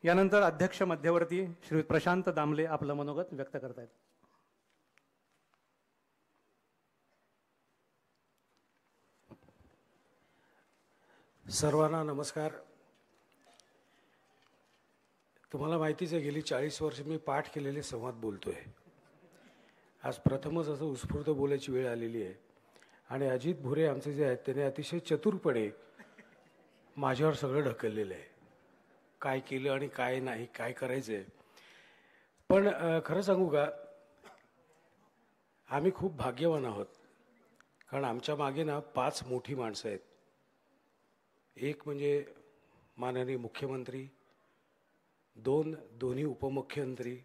यानंतर अध्यक्ष मध्यवर्ती श्री प्रशांत दामले आपलं मनोगत व्यक्त करतायत. सर्वांना नमस्कार. तुम्हाला माहितीच आहे, गेली 40 वर्ष मी पाठ केलेले संवाद बोलतोय. आज प्रथमच असं उत्स्फूर्त बोलायची वेळ आलेली आहे आणि अजित भुरे आमचे जे आहेत त्यांनी अतिशय चतुरपणे माझ्यावर सगळं ढकललेलं आहे, काय केलं आणि काय नाही, काय करायचं आहे. पण खरं सांगू का, आम्ही खूप भाग्यवान आहोत, कारण आमच्या मागे ना 5 मोठी माणसं आहेत. एक म्हणजे माननीय मुख्यमंत्री, 2 दोन्ही उपमुख्यमंत्री,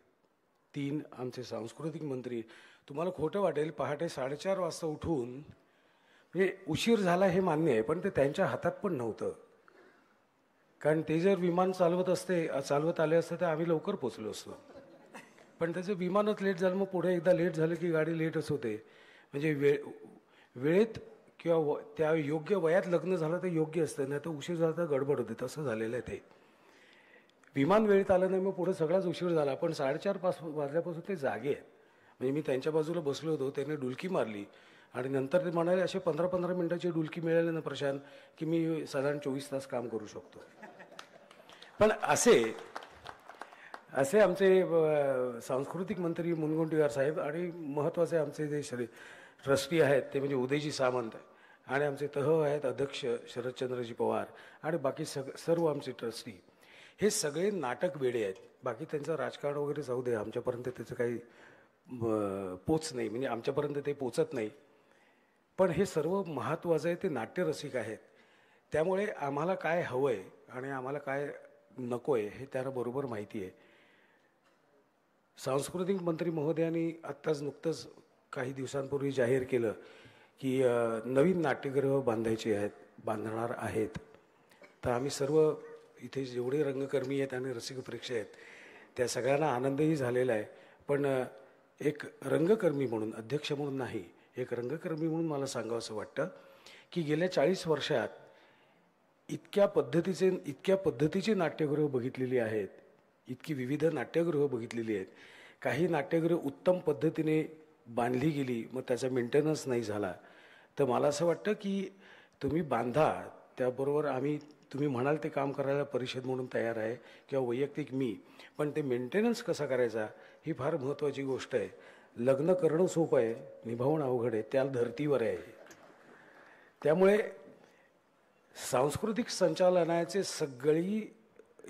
3 आमचे सांस्कृतिक मंत्री. तुम्हाला खोटं वाटेल, पहाटे 4:30 वाजता उठून, म्हणजे उशीर झाला हे मान्य आहे, पण ते त्यांच्या हातात पण नव्हतं. कारण ते जर विमान चालवत आले असते तर आम्ही लवकर पोचलो असतो. पण त्याचं विमानच लेट झालं, मग पुढे एकदा लेट झालं की गाडी लेटच होते. म्हणजे वेळेत किंवा त्या योग्य वयात लग्न झालं तर योग्य असतं, नाही तर उशीर झाला तर गडबड होते. तसं झालेलं आहे ते. विमान वेळेत आलं नाही, मग पुढे सगळाच उशीर झाला. पण 4:30 वाजल्यापासून ते जागे आहेत. म्हणजे मी त्यांच्या बाजूला बसलो होतो, त्याने डुलकी मारली आणि नंतर ते म्हणाले, असे 15-15 मिनिटाची डुलकी मिळाली ना प्रशांत, की मी साधारण 24 तास काम करू शकतो. पण असे आमचे सांस्कृतिक मंत्री मुनगंटीवार साहेब आणि महत्त्वाचे आमचे जे ट्रस्टी आहेत ते म्हणजे उदयजी सामंत आणि आमचे आहेत अध्यक्ष शरदचंद्रजी पवार आणि बाकी सर्व आमचे ट्रस्टी, हे सगळे नाटक वेडे आहेत. बाकी त्यांचं राजकारण वगैरे जाऊ दे, आमच्यापर्यंत त्याचं काही पोच नाही, म्हणजे आमच्यापर्यंत ते पोचत नाही. पण हे सर्व महत्त्वाचं आहे, ते नाट्यरसिक आहेत. त्यामुळे आम्हाला काय हवं आहे आणि आम्हाला काय नको आहे हे त्यांना बरोबर माहिती आहे. सांस्कृतिक मंत्री महोदयांनी आत्ताच नुकतंच काही दिवसांपूर्वी जाहीर केलं की नवीन नाट्यगृह बांधणार आहेत. तर आम्ही सर्व इथे जेवढे रंगकर्मी आहेत आणि रसिक प्रेक्षक आहेत त्या सगळ्यांना आनंदही झालेला आहे. पण एक रंगकर्मी म्हणून, अध्यक्ष म्हणून नाही, एक रंगकर्मी म्हणून मला सांगावं असं वाटतं की गेल्या 40 वर्षात इतक्या पद्धतीचे नाट्यगृह बघितलेली आहेत, इतकी विविध नाट्यगृह बघितलेली आहेत. काही नाट्यगृह उत्तम पद्धतीने बांधली गेली, मग त्याचा मेंटेनन्स नाही झाला. तर मला असं वाटतं की तुम्ही बांधा, त्याबरोबर तुम्ही म्हणाल ते काम करायला परिषद म्हणून तयार आहे किंवा वैयक्तिक मी, पण ते मेंटेनन्स कसा करायचा ही फार महत्त्वाची गोष्ट आहे. लग्न करणं सोपं आहे, निभावणं अवघड आहे, त्या धर्तीवर आहे. त्यामुळे सांस्कृतिक संचालनाची सगळी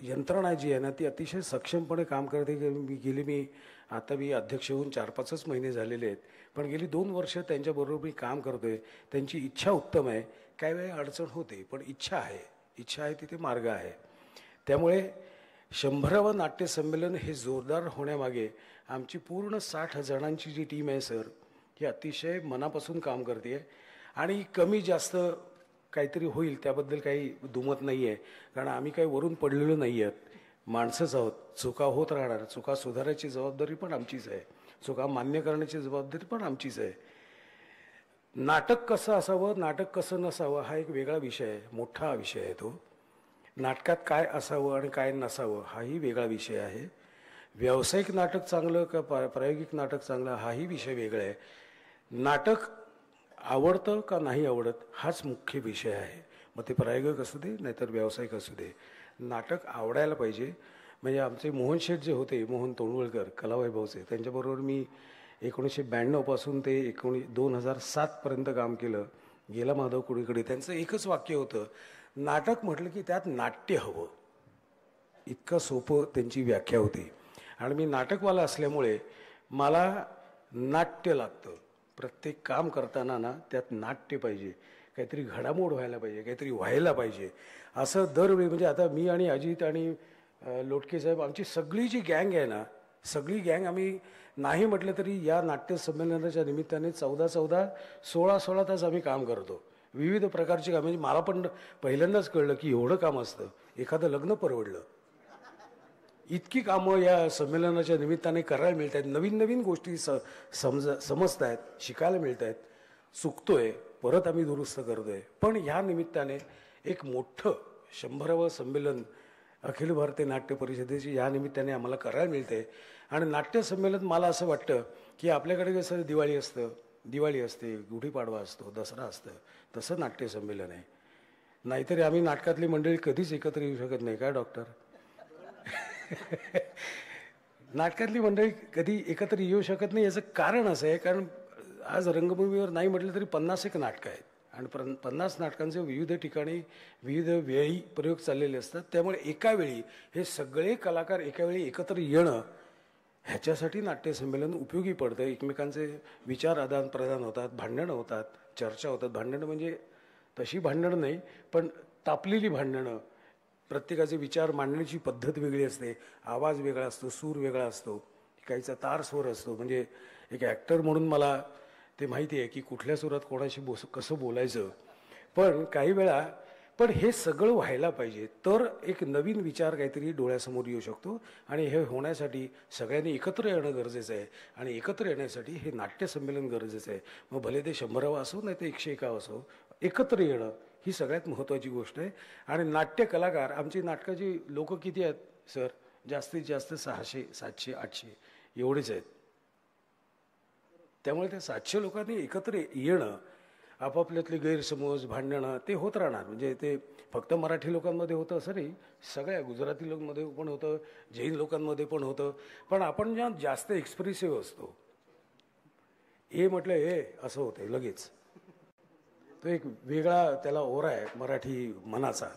यंत्रणा जी आहे ना ती अतिशय सक्षमपणे काम करते. मी अध्यक्ष होऊन 4-5 महिने झालेले आहेत, पण गेली 2 वर्ष त्यांच्याबरोबर मी काम करतोय. त्यांची इच्छा उत्तम आहे. काही वेळा अडचण होते, पण इच्छा आहे तिथे मार्ग आहे. त्यामुळे 100वे नाट्य संमेलन हे जोरदार होण्यामागे आमची पूर्ण 60 जणांची जी टीम आहे सर, ही अतिशय मनापासून काम करते. आणि कमी जास्त काहीतरी होईल त्याबद्दल काही दुमत नाही आहे, कारण आम्ही काही वरून पडलेलो नाही आहेत, माणसंच आहोत. चुका होत राहणार, चुका सुधारायची जबाबदारी पण आमचीच आहे, चुका मान्य करण्याची जबाबदारी पण आमचीच आहे. नाटक कसं असावं, नाटक कसं नसावं हा एक वेगळा विषय आहे, मोठा विषय आहे तो. नाटकात काय असावं आणि काय नसावं हाही वेगळा विषय आहे. व्यावसायिक नाटक चांगलं का प्रायोगिक नाटक चांगलं हाही विषय वेगळा आहे. नाटक आवडतं का नाही आवडत हाच मुख्य विषय आहे. मग ते प्रायोगिक असू दे नाहीतर व्यावसायिक असू दे, नाटक आवडायला पाहिजे. म्हणजे आमचे मोहन शेठ जे होते, मोहन तोंडवळकर कलावैभवचे, त्यांच्याबरोबर मी 1992 पासून ते 2007 काम केलं. गेला माधव कुडीकडे त्यांचं एकच वाक्य होतं, नाटक म्हटलं की त्यात नाट्य हवं. इतकं सोपं त्यांची व्याख्या होती. आणि मी नाटकवाला असल्यामुळे मला नाट्य लागतं. प्रत्येक काम करताना ना त्यात नाट्य पाहिजे, काहीतरी घडामोड व्हायला पाहिजे, काहीतरी व्हायला पाहिजे. असं दरवेळी म्हणजे आता मी आणि अजित आणि लोटके साहेब आमची सगळी जी गँग आहे ना, सगळी गँग आम्ही नाही म्हटलं तरी या नाट्य संमेलनाच्या निमित्ताने 16 तास आम्ही काम करतो. विविध प्रकारची कामं. म्हणजे मला पण पहिल्यांदाच कळलं की एवढं काम असतं. एखादं लग्न परवडलं. इतकी कामं या संमेलनाच्या निमित्ताने करायला मिळत आहेत. नवीन नवीन गोष्टी समजत आहेत, शिकायला मिळत आहेत. चुकतोय परत आम्ही दुरुस्त करतोय. पण ह्या निमित्ताने एक मोठं 100वे संमेलन अखिल भारतीय नाट्य परिषदेची या निमित्ताने आम्हाला करायला मिळते. आणि नाट्य संमेलन मला असं वाटतं की आपल्याकडे कसं दिवाळी असते, गुढीपाडवा असतो, दसरा असतं, तसं नाट्य संमेलन आहे. नाहीतरी आम्ही नाटकातली मंडळी कधीच एकत्र येऊ शकत नाही काय डॉक्टर? नाटकातली मंडळी कधी एकत्र येऊ शकत नाही. याचं कारण असं आहे, कारण आज रंगभूमीवर नाही म्हटलं तरी 50 नाटकं आहेत आणि 50 नाटकांचे विविध ठिकाणी विविध वेळी प्रयोग चाललेले असतात. त्यामुळे एका वेळी हे सगळे कलाकार एका वेळी एकत्र येणं, ह्याच्यासाठी नाट्यसंमेलन उपयोगी पडतं. एकमेकांचे विचार आदान प्रदान होतात, भांडणं होतात, चर्चा होतात. भांडणं म्हणजे तशी भांडणं नाही, पण तापलेली भांडणं. प्रत्येकाचे विचार मांडण्याची पद्धत वेगळी असते, आवाज वेगळा असतो, सूर वेगळा असतो, काहीचा तार स्वर असतो. म्हणजे एक ॲक्टर म्हणून मला ते माहिती आहे की कुठल्या सुरात कोणाशी कसं बोलायचं. पण काही वेळा हे सगळं व्हायला पाहिजे, तर एक नवीन विचार काहीतरी डोळ्यासमोर येऊ शकतो. आणि हे होण्यासाठी सगळ्यांनी एकत्र येणं गरजेचं आहे. आणि एकत्र येण्यासाठी हे नाट्यसंमेलन गरजेचं आहे. मग भले ते 100वा असो नाही तर 101 असो, एकत्र येणं ही सगळ्यात महत्त्वाची गोष्ट आहे. आणि नाट्य कलाकार, आमची नाटकाची लोक किती आहेत सर? जास्तीत जास्त 600, 700, 800 एवढेच आहेत. त्यामुळे त्या 700 लोकांनी एकत्र येणं, आपापल्यातले गैरसमज, भांडणं ते होत राहणार. म्हणजे ते फक्त मराठी लोकांमध्ये होतं असं नाही, सगळ्या गुजराती लोकांमध्ये पण होतं, जैन लोकांमध्ये पण होतं. पण आपण ज्या जास्त एक्सप्रेसिव्ह असतो, हे म्हटलं हे असं होतं लगेच, तो एक वेगळा त्याला ओरा आहे मराठी मनाचा.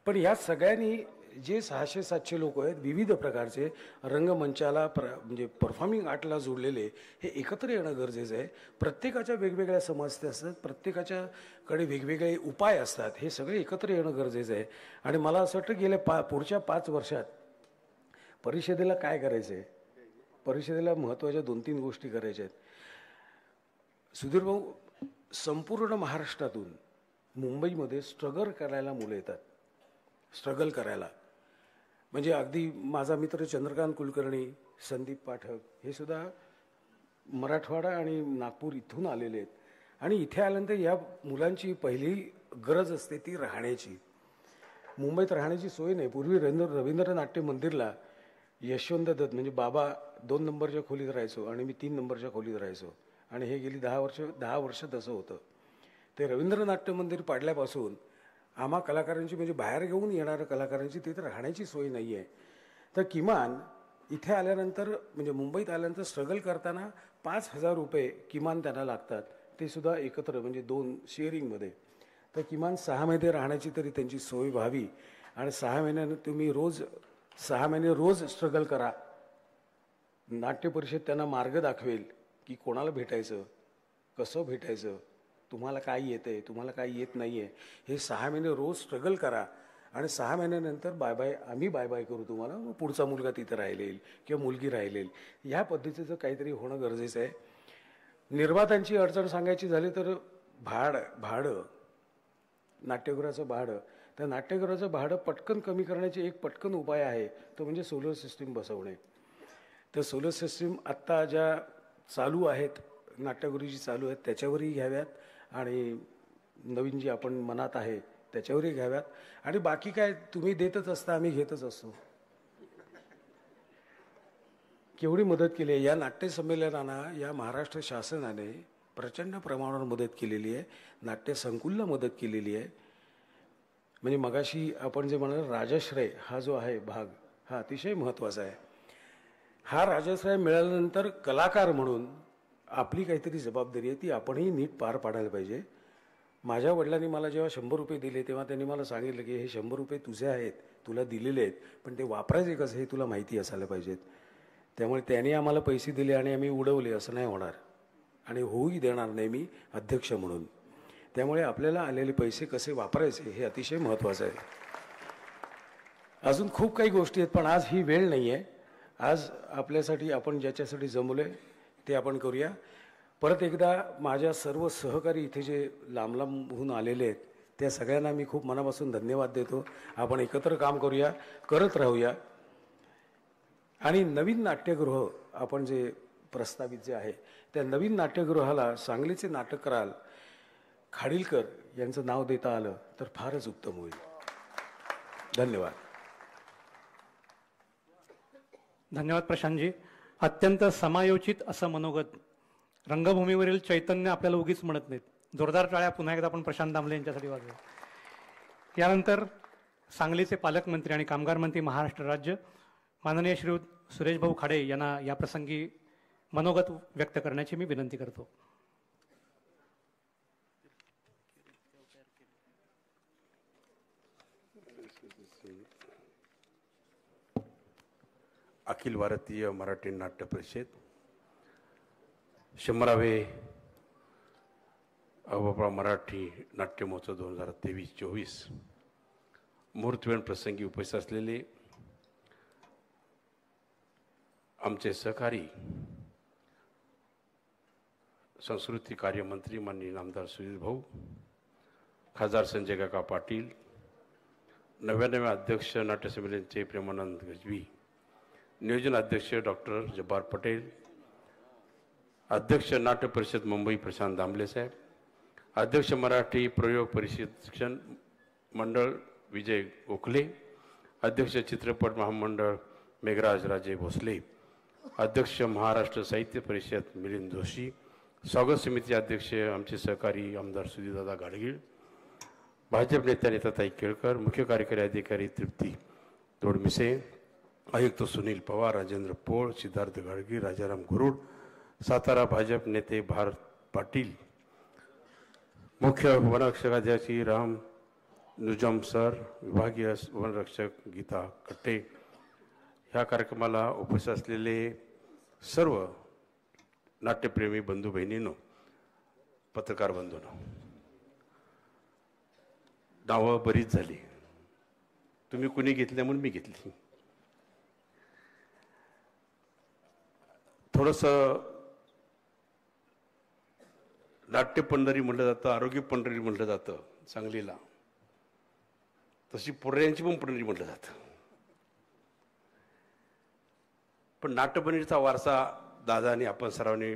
पण ह्या सगळ्यांनी जे 600-700 लोक आहेत विविध प्रकारचे रंगमंचाला म्हणजे परफॉर्मिंग आर्टला जोडलेले, हे एकत्र येणं गरजेचं आहे. प्रत्येकाच्या वेगवेगळ्या समस्या असतात, प्रत्येकाच्याकडे वेगवेगळे उपाय असतात, हे सगळे एकत्र येणं गरजेचं आहे. आणि मला असं वाटतं गेल्या पुढच्या 5 वर्षात परिषदेला काय करायचं आहे, परिषदेला महत्त्वाच्या 2-3 गोष्टी करायच्या आहेत. सुधीर भाऊ, संपूर्ण महाराष्ट्रातून मुंबईमध्ये स्ट्रगल करायला मुलं येतात, स्ट्रगल करायला. म्हणजे अगदी माझा मित्र चंद्रकांत कुलकर्णी, संदीप पाठक हे सुद्धा मराठवाडा आणि नागपूर इथून आलेले आहेत. आणि इथे आल्यानंतर या मुलांची पहिली गरज असते ती राहण्याची. मुंबईत राहण्याची सोय नाही. पूर्वी रवींद्र नाट्य मंदिरला यशवंत दत्त म्हणजे बाबा 2 नंबरच्या खोलीत राहायचो आणि मी 3 नंबरच्या खोलीत राहायचो. आणि हे गेली 10 वर्ष तसं होतं. ते रवींद्र नाट्य मंदिर पाडल्यापासून आम्हा कलाकारांची म्हणजे बाहेर घेऊन येणाऱ्या कलाकारांची तिथे राहण्याची सोय नाही आहे. तर किमान इथे आल्यानंतर म्हणजे मुंबईत आल्यानंतर स्ट्रगल करताना 5,000 रुपये किमान त्यांना लागतात, ते सुद्धा एकत्र म्हणजे 2 शेअरिंगमध्ये. तर किमान 6 महिने राहण्याची तरी त्यांची सोय व्हावी. आणि 6 महिन्यानं तुम्ही 6 महिने रोज स्ट्रगल करा. नाट्य परिषद त्यांना मार्ग दाखवेल की कोणाला भेटायचं, कसं भेटायचं, तुम्हाला काय येतं आहे, तुम्हाला काय येत नाही आहे. हे 6 महिने रोज स्ट्रगल करा. आणि 6 महिन्यानंतर आम्ही बाय बाय करू तुम्हाला, मग पुढचा मुलगा तिथं राहिलेल किंवा मुलगी राहिलेल. ह्या पद्धतीचं काहीतरी होणं गरजेचं आहे. निर्मात्यांची अडचण सांगायची झाली तर भाडं, नाट्यगृहाचं भाडं. तर नाट्यगृहाचं भाडं पटकन कमी करण्याचे एक पटकन उपाय आहे, तो म्हणजे सोलर सिस्टीम बसवणे. तर सोलर सिस्टीम आत्ता ज्या चालू आहेत, नाट्यगृहाची चालू आहेत, त्याच्यावरही घ्याव्यात. आणि नवीन जी आपण मनात आहे त्याच्यावरही घ्याव्यात. आणि बाकी काय तुम्ही देतच असता, आम्ही घेतच असतो. केवढी मदत केली आहे. या नाट्य संमेलनांना या महाराष्ट्र शासनाने प्रचंड प्रमाणावर मदत केलेली आहे. नाट्य संकुलला मदत केलेली आहे. म्हणजे मगाशी आपण जे म्हणाल राजश्रय हा जो आहे भाग हा अतिशय महत्त्वाचा आहे. हा राजश्रय मिळाल्यानंतर कलाकार म्हणून आपली काहीतरी जबाबदारी आहे ती आपणही नीट पार पाडायला पाहिजे. माझ्या वडिलांनी मला जेव्हा 100 रुपये दिले तेव्हा त्यांनी मला सांगितलं की हे 100 रुपये तुझे आहेत, तुला दिलेले आहेत, पण ते वापरायचे कसं हे तुला माहिती असायला पाहिजेत. त्यामुळे त्यांनी आम्हाला पैसे दिले आणि आम्ही उडवले असं नाही होणार आणि होऊही देणार नाही मी अध्यक्ष म्हणून. त्यामुळे आपल्याला आलेले पैसे कसे वापरायचे हे अतिशय महत्त्वाचं आहे. अजून खूप काही गोष्टी आहेत पण आज ही वेळ नाही आहे. आज आपल्यासाठी आपण ज्याच्यासाठी जमलोय ते आपण करूया. परत एकदा माझ्या सर्व सहकारी इथे जे लांब लांबहून आलेले आहेत त्या सगळ्यांना मी खूप मनापासून धन्यवाद देतो. आपण एकत्र काम करूया, करत राहूया. आणि नवीन नाट्यगृह आपण जे प्रस्तावित जे आहे त्या नवीन नाट्यगृहाला सांगलीचे नाटककार खाडीलकर यांचं नाव देता आलं तर फारच उत्तम होईल. धन्यवाद. धन्यवाद प्रशांतजी. अत्यंत समायोचित असं मनोगत. रंगभूमीवरील चैतन्य आपल्याला उगीच म्हणत नाहीत. जोरदार टाळ्या पुन्हा एकदा आपण प्रशांत दामले यांच्यासाठी वाजवूया. यानंतर सांगलीचे पालकमंत्री आणि कामगार मंत्री महाराष्ट्र राज्य माननीय श्री सुरेश भाऊ खाडे यांना या प्रसंगी मनोगत व्यक्त करण्याची मी विनंती करतो. अखिल भारतीय मराठी नाट्य परिषद 100वे अवपा मराठी नाट्य महोत्सव 2023-24 मुहूर्तवेळ प्रसंगी उपस्थित असलेले आमचे सहकारी संस्कृती कार्यमंत्री माननीय नामदार सुनील भाऊ, खासदार संजय काका पाटील, 99 अध्यक्ष नाट्य संमेलनचे प्रेमानंद गजवी, नियोजन अध्यक्ष डॉक्टर जब्बार पटेल, अध्यक्ष नाट्य परिषद मुंबई प्रशांत दामले साहेब, अध्यक्ष मराठी प्रयोग परिशिक्षण मंडळ विजय गोखले, अध्यक्ष चित्रपट महामंडळ मेघराज राजे भोसले, अध्यक्ष महाराष्ट्र साहित्य परिषद मिलिंद जोशी, स्वागत समिती अध्यक्ष आमचे सहकारी आमदार सुधीरदादा गाडगीळ, भाजप नेत्या नेताताई केळकर, मुख्य कार्यकारी अधिकारी तृप्ती तोडमिसे, आयुक्त सुनील पवार, राजेंद्र पोळ, सिद्धार्थ गाडगीळ, राजाराम गुरुड, सातारा भाजप नेते भारत पाटील, मुख्य वनरक्षक राम नुजम सर, विभागीय वनरक्षक गीता कट्टे, ह्या कार्यक्रमाला उपस्थित असलेले सर्व नाट्यप्रेमी बंधू बहिणींनो, पत्रकार बंधूंनो, नावं बरीच झाली. तुम्ही कुणी घेतली म्हणून मी घेतली. थोडंसं नाट्य पंढरी म्हटलं जातं, आरोग्य पंढरी म्हटलं जातं सांगलीला, तशी पुऱ्यांची पण पंढरी म्हटलं जातं. पण नाट्यपंढरीचा वारसा दादाने आपण सर्वांनी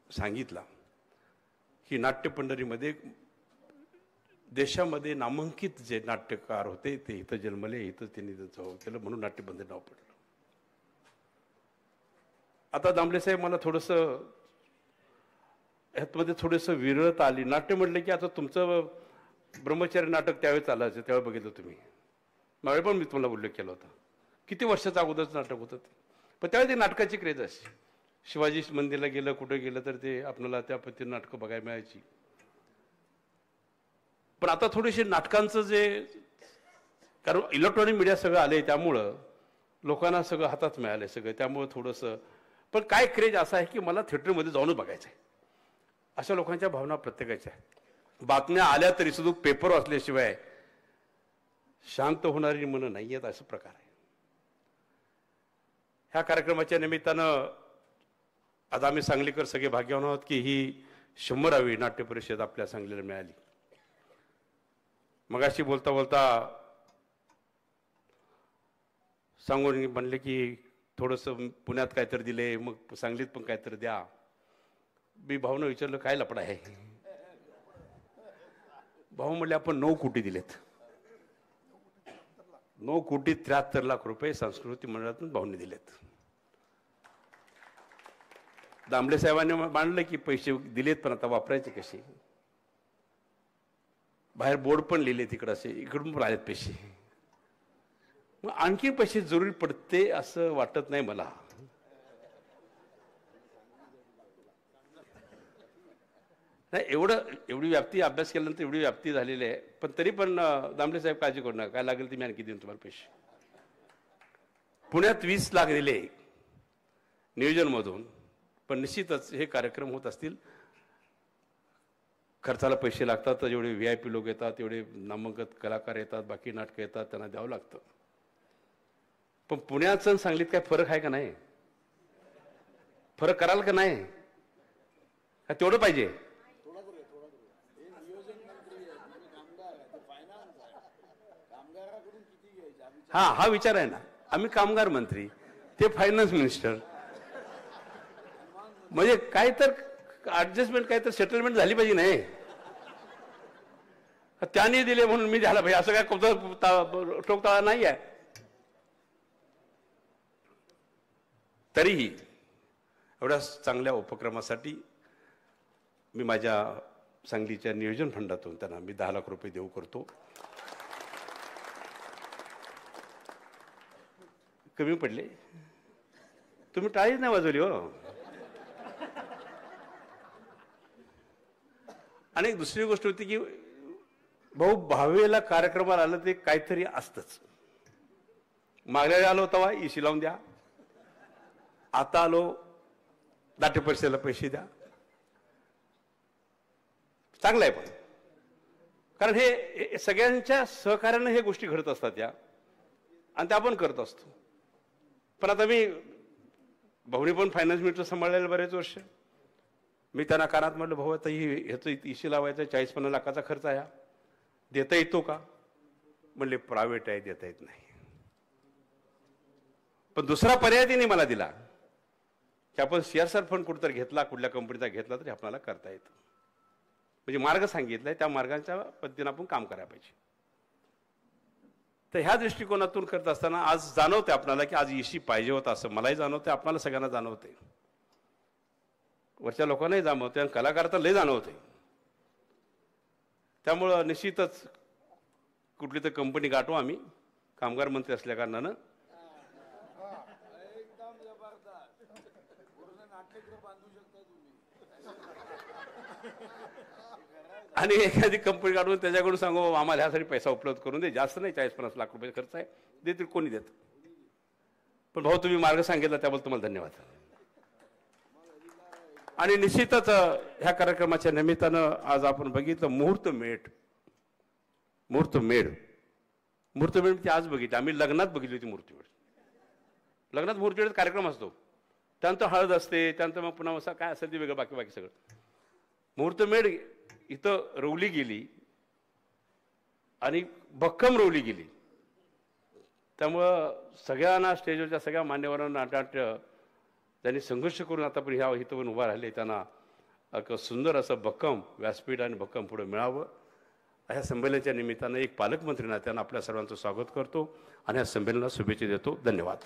सांगितला की नाट्यपंढरीमध्ये देशामध्ये नामांकित जे नाट्यकार होते ते इथं जन्मले, इथं त्यांनी त्यांचं केलं म्हणून नाट्यपंढरी नाव पडलं. आता दामले साहेब मला थोडंसं ह्यातमध्ये थोडंसं विरळता आली. नाट्य म्हटलं की आता तुमचं ब्रह्मचारी नाटक त्यावेळेस चालायचं, त्यावेळेस बघितलं तुम्ही. मागे पण मी तुम्हाला उल्लेख केला होता. किती वर्षाचं अगोदरच नाटक होतं ते. पण त्यावेळी ते नाटकाची क्रेज अशी. शिवाजी मंदिरला गेलं, कुठं गेलं तर ते आपल्याला त्या पद्धतीने नाटकं बघायला मिळायची. पण आता थोडीशी नाटकांचं जे, कारण इलेक्ट्रॉनिक मीडिया सगळं आले त्यामुळं लोकांना सगळं हातात मिळालंय सगळं, त्यामुळं थोडंसं. पण काय क्रेज असा आहे की मला थिएटरमध्ये जाऊनच बघायचं आहे, अशा लोकांच्या भावना प्रत्येकाच्या आहेत. बातम्या आल्या तरी सुद्धा पेपर वाचल्याशिवाय शांत होणारी मनं नाही आहेत, असं प्रकार आहे. ह्या कार्यक्रमाच्या निमित्तानं आज आम्ही सांगलीकर सगळे भाग्यवान आहोत की ही 100वी नाट्य परिषद आपल्या सांगलीला मिळाली. मगाशी बोलता बोलता सांगून म्हणले की थोडंसं पुण्यात काहीतरी दिले, मग सांगलीत पण काहीतरी द्या. मी भाऊनं विचारलं काय लपडा आहे. भाऊ म्हणले आपण 9 कोटी दिलेत. 9 कोटी 73 लाख रुपये सांस्कृतिक मंडळातून भाऊंनी दिलेत. दामले साहेबांनी मांडलं की पैसे दिलेत, पण आता वापरायचे कसे? बाहेर बोर्ड पण लिहिले तिकडं असे, इकडून पण आलेत पैसे. मग आणखी पैसे जरुरी पडते असं वाटत नाही मला. नाही, एवढी व्याप्ती अभ्यास केल्यानंतर एवढी व्याप्ती झालेली आहे. पण तरी पण दामले साहेब काळजी करू नका, काय लागेल ते मी आणखी देईन तुम्हाला पैसे. पुण्यात 20 लाख दिले नियोजनमधून, पण निश्चितच हे कार्यक्रम होत असतील, खर्चाला पैसे लागतात. तर जेवढे VIP लोक येतात, एवढे नामांकित कलाकार येतात, बाकी नाटकं येतात, त्यांना द्यावं लागतं. पण पुण्याचं आणि सांगलीत काय फरक आहे का नाही? फरक कराल का नाही? का तेवढं पाहिजे? हा विचार आहे ना. आम्ही कामगार मंत्री, ते फायनान्स मिनिस्टर, म्हणजे काय तर ऍडजस्टमेंट, काय तर सेटलमेंट झाली पाहिजे. नाही त्यांनी दिले म्हणून मी द्यायला पाहिजे असं काय ठोकताळा नाही आहे. तरीही एवढ्या चांगल्या उपक्रमासाठी मी माझ्या सांगलीच्या नियोजन फंडातून त्यांना मी 10 लाख रुपये देऊ करतो. कमी पडले? तुम्ही टाळीच नाही वाजवली हो. आणि दुसरी गोष्ट होती की भाऊ, भावेला कार्यक्रमाला आलं ते काहीतरी असतंच. मागल्या वेळी आलो तेव्हा इशी लावून द्या, आता आलो नाट्य परिषदेला पैसे द्या. चांगलं आहे, पण कारण हे सगळ्यांच्या सहकार्यानं हे गोष्टी घडत असतात या, आणि त्या आपण करत असतो. पण आता मी भाऊनी पण फायनान्स मिनिस्टर सांभाळलेलं बरेच वर्ष. मी त्यांना कानात म्हटलं, भाऊ आता ह्याचं इशी लावायचं 40-50 लाखाचा खर्च आहे, देता येतो का? म्हणले प्रायव्हेट आहे, देता येत नाही. पण दुसरा पर्याय त्यांनी मला दिला की आपण CSR फंड कुठेतरी घेतला, कुठल्या कंपनीचा घेतला तरी आपल्याला करता येतं. म्हणजे मार्ग सांगितलाय, त्या मार्गाच्या पद्धतीने आपण काम करायला पाहिजे. तर ह्या दृष्टिकोनातून करत असताना आज जाणवते आपल्याला की आज इशी पाहिजे होता, असं मलाही जाणवते, आपल्याला सगळ्यांना जाणवते, वरच्या लोकांनाही जाणवते, आणि कलाकार तर लय जाणवते. त्यामुळं निश्चितच कुठली तर कंपनी गाठू आम्ही, कामगार मंत्री असल्या कारणानं. आणि एखादी कंपनी काढून त्याच्याकडून सांगू आम्हाला ह्यासाठी पैसा उपलब्ध करून दे, जास्त नाही, 40-50 लाख रुपये खर्च आहे, देतील, कोणी देत. पण भाऊ तुम्ही मार्ग सांगितला त्याबद्दल तुम्हाला धन्यवाद. आणि निश्चितच ह्या कार्यक्रमाच्या निमित्तानं आज आपण बघितलं मुहूर्तमेढ ती आज बघितली. आम्ही लग्नात बघितली होती मूर्तिमेढ. लग्नात मूर्तिमेढ कार्यक्रम असतो, त्यानंतर हळद असते, त्यानंतर मग पुन्हा असं काय असेल ते वेगळं, बाकी सगळं. मुहूर्तमेढ इथं रोवली गेली आणि भक्कम रोवली गेली. त्यामुळं सगळ्यांना, स्टेजवरच्या सगळ्या मान्यवरांना, नाट्य त्यांनी संघर्ष करून आता पण ह्या इथं उभा राहिले, त्यांना एक सुंदर असं भक्कम व्यासपीठ आणि भक्कम पुढे मिळावं. ह्या संमेलनाच्या निमित्तानं एक पालकमंत्री नात्यानं आपल्या सर्वांचं स्वागत करतो आणि या संमेलनाला शुभेच्छा देतो. धन्यवाद.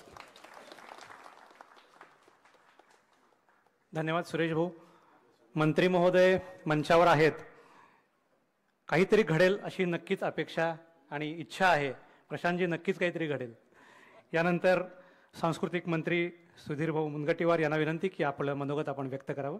धन्यवाद सुरेश भाऊ. मंत्री महोदय मंचावर आहेत. काहीतरी घडेल अशी नक्कीच अपेक्षा आणि इच्छा आहे. प्रशांतजी, नक्कीच काहीतरी घडेल. यानंतर सांस्कृतिक मंत्री सुधीर भाऊ मुनगंटीवार यांना विनंती की आपलं मनोगत आपण व्यक्त करावं.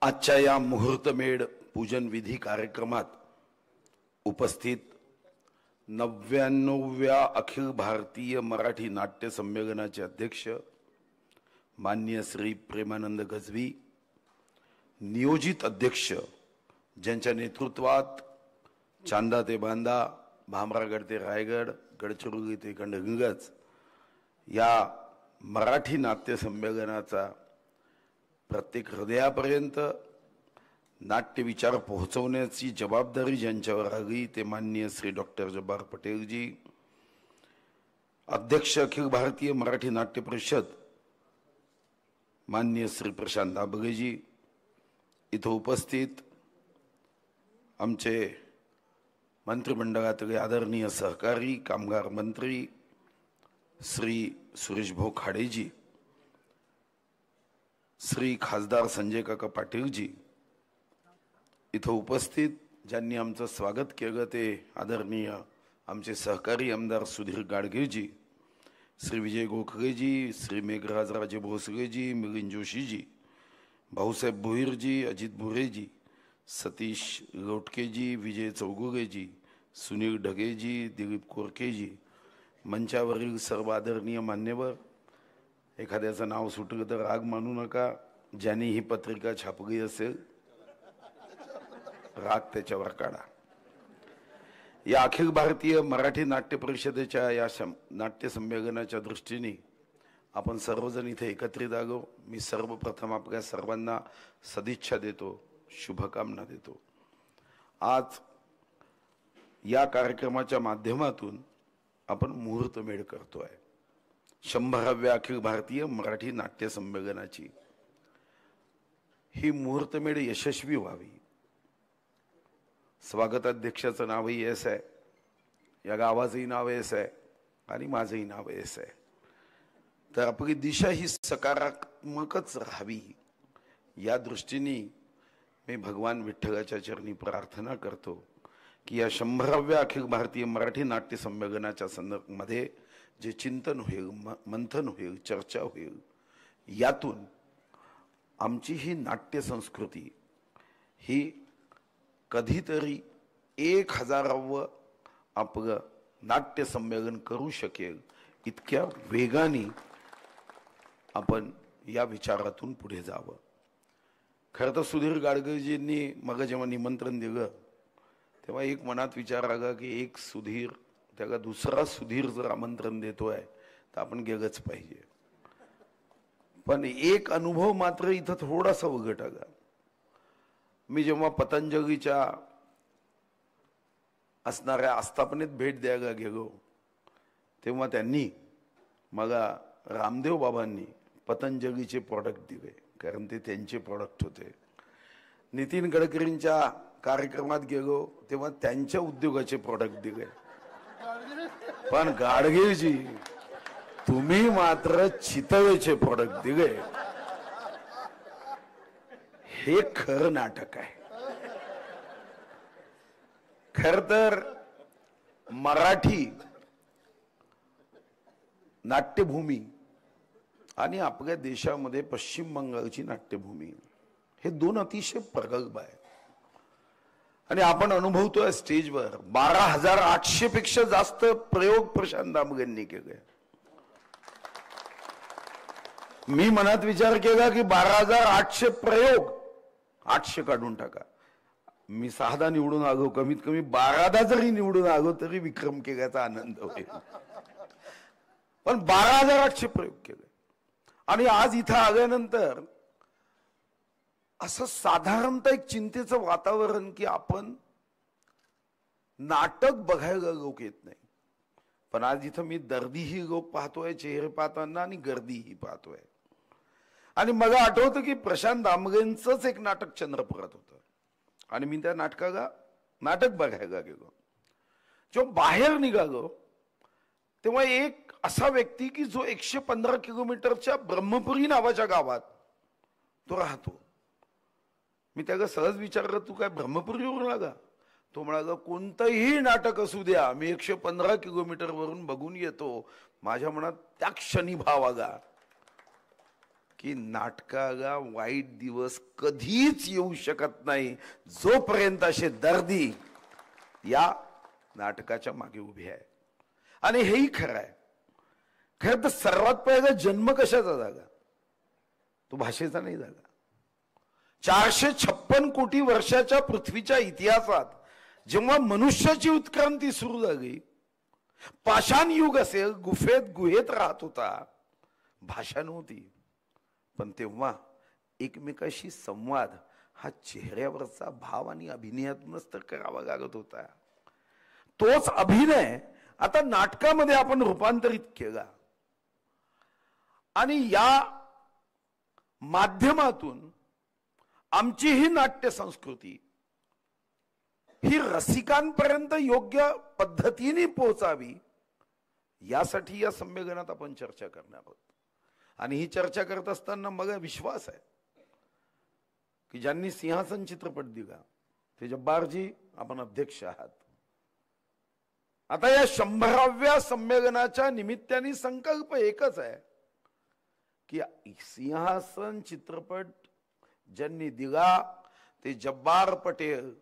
आजच्या या मुहूर्तमेढ पूजन विधी कार्यक्रमात उपस्थित 99व्या अखिल भारतीय मराठी नाट्य संमेलनाचे अध्यक्ष माननीय श्री प्रेमानंद गजवी, नियोजित अध्यक्ष ज्यांच्या नेतृत्वात चांदा ते बांदा, भामरागड ते रायगड, गडचिरोली ते गंडगंगज या मराठी नाट्य संमेलनाचा प्रत्येक हृदयापर्यंत नाट्य विचार पोहोचवण्याची जबाबदारी ज्यांच्यावर आली ते माननीय श्री डॉक्टर जब्बार पटेलजी, अध्यक्ष अखिल भारतीय मराठी नाट्य परिषद माननीय श्री प्रशांत दाभगेजी, इथं उपस्थित आमचे मंत्रिमंडळातले आदरणीय सहकारी कामगार मंत्री श्री सुरेश भाऊ खाडेजी, श्री खासदार संजय काका पाटीलजी, इथं उपस्थित ज्यांनी आमचं स्वागत केलं ते आदरणीय आमचे सहकारी आमदार सुधीर गाडगेजी, श्री विजय गोखलेजी, श्री मेघराजराजे भोसलेजी, मिलिंद जोशीजी, भाऊसाहेब भोईरजी, अजित भुरेजी, सतीश लोटकेजी, विजय चौगुलेजी, सुनील ढगेजी, दिलीप कोरकेजी, मंचावरील सर्व आदरणीय मान्यवर, एखाद्याचं नाव सुटलं तर राग मानू नका. ज्यांनी ही पत्रिका छापली असेल राग त्याच्यावर काढा. या अखिल भारतीय मराठी नाट्य परिषदेच्या या नाट्य संमेलनाच्या दृष्टीने आपण सर्वजण इथे एकत्रित आलो. मी सर्वप्रथम आपल्या सर्वांना सदिच्छा देतो, शुभकामना देतो. आज या कार्यक्रमाच्या माध्यमातून आपण मुहूर्तमेढ करतोय 100व्या अखिल भारतीय मराठी नाट्य संमेलनाची. ही मुहूर्तमेढ यशस्वी व्हावी. स्वागताध्यक्षाचं नावही एस आहे, या गावाचंही नाव एस आहे आणि माझंही नाव एस आहे. तर आपली दिशा ही सकारात्मकच राहावी या दृष्टीने मी भगवान विठ्ठलाच्या चरणी प्रार्थना करतो की या 100व्या अखिल भारतीय मराठी नाट्य संमेलनाच्या संदर्भामध्ये जे चिंतन होईल, मंथन होईल, चर्चा होईल, यातून आमची ही नाट्य संस्कृती ही कधीतरी 1000वं आपलं नाट्य संमेलन करू शकेल इतक्या वेगाने आपण या विचारातून पुढे जावं. खरं तर सुधीर गाडगेजींनी मग जेव्हा निमंत्रण दिलं तेव्हा एक मनात विचार आला की एक सुधीर त्याला दुसरा सुधीर जर आमंत्रण देतोय तर आपण गेलंच पाहिजे. पण एक अनुभव मात्र इथं थोडासा उघड आला. मी जेव्हा पतंजलीच्या असणाऱ्या आस्थापनेत भेट द्यायला गेलो तेव्हा त्यांनी मला रामदेव बाबांनी पतंजलीचे प्रॉडक्ट दिले, कारण ते त्यांचे प्रॉडक्ट होते. नितीन गडकरींच्या कार्यक्रमात गेलो तेव्हा त्यांच्या उद्योगाचे प्रॉडक्ट दिले. पण गाडगेजी तुम्ही मात्र चितळेचे प्रॉडक्ट दिले. हे खरं नाटक आहे. खर तर मराठी नाट्यभूमी आणि आपल्या देशामध्ये पश्चिम बंगालची नाट्यभूमी हे दोन अतिशय प्रगल्भ आहे. आणि आपण अनुभवतोय स्टेजवर 12,800 पेक्षा जास्त प्रयोग प्रशांत दामगेंनी केले. मी मनात विचार केला की 12,800 प्रयोग 800 काढून टाका. मी 6दा निवडून आलो, कमीत कमी 12दा जरी निवडून आलो तरी विक्रम केल्याचा आनंद होईल. पण 12,800 प्रयोग केले. आणि आज इथं आल्यानंतर असं साधारणतः एक चिंतेचं वातावरण की आपण नाटक बघायला लोक येत नाही. पण आज इथं मी दर्दीही लोक पाहतोय, चेहरे पाहताना, आणि गर्दीही पाहतोय. आणि मला आठवतं की प्रशांत दामगेंचंच एक नाटक चंद्रपुरात होतं आणि मी त्या नाटक बघायला गेलो. जेव्हा बाहेर निघालो तेव्हा एक असा व्यक्ती की जो 115 किलोमीटरच्या ब्रह्मपुरी नावाच्या गावात तो राहतो. मी त्याला सहज विचारलं, तू काय ब्रह्मपुरीवरून आला? तो म्हणाला, कोणतंही नाटक असू द्या, मी 115 किलोमीटर वरून बघून येतो. माझ्या मनात त्या क्षणी भाव आला की नाटकाला वाईट दिवस कधीच येऊ शकत नाही जोपर्यंत असे दर्दी या नाटकाच्या मागे उभे आहे. आणि हेही खरं आहे. खरं तर सर्वात पहिला जन्म कशाचा झाला? तो भाषेचा नाही झाला. 456 कोटी वर्षाच्या पृथ्वीच्या इतिहासात जेव्हा मनुष्याची उत्क्रांती सुरू झाली, पाषाण युग असेल, गुहेत राहत होता, भाषा नव्हती, पण तेव्हा एकमेकाशी संवाद हा चेहऱ्यावरचा भाव आणि अभिनयातूनच तर करावा लागत होता. तोच अभिनय आता नाटकामध्ये आपण रूपांतरित केला. आणि या माध्यमातून आमची ही नाट्य संस्कृती ही रसिकांपर्यंत योग्य पद्धतीने पोहोचावी, यासाठी या संमेलनात आपण चर्चा करणार आहोत. आणि ही चर्चा करत असताना मला विश्वास आहे की ज्यांनी सिंहासन चित्रपट दिला ते जब्बारजी आपण अध्यक्ष आहात. आता या 100व्या संमेलनाच्या निमित्ताने संकल्प एकच आहे की सिंहासन चित्रपट ज्यांनी दिला ते जब्बार पटेल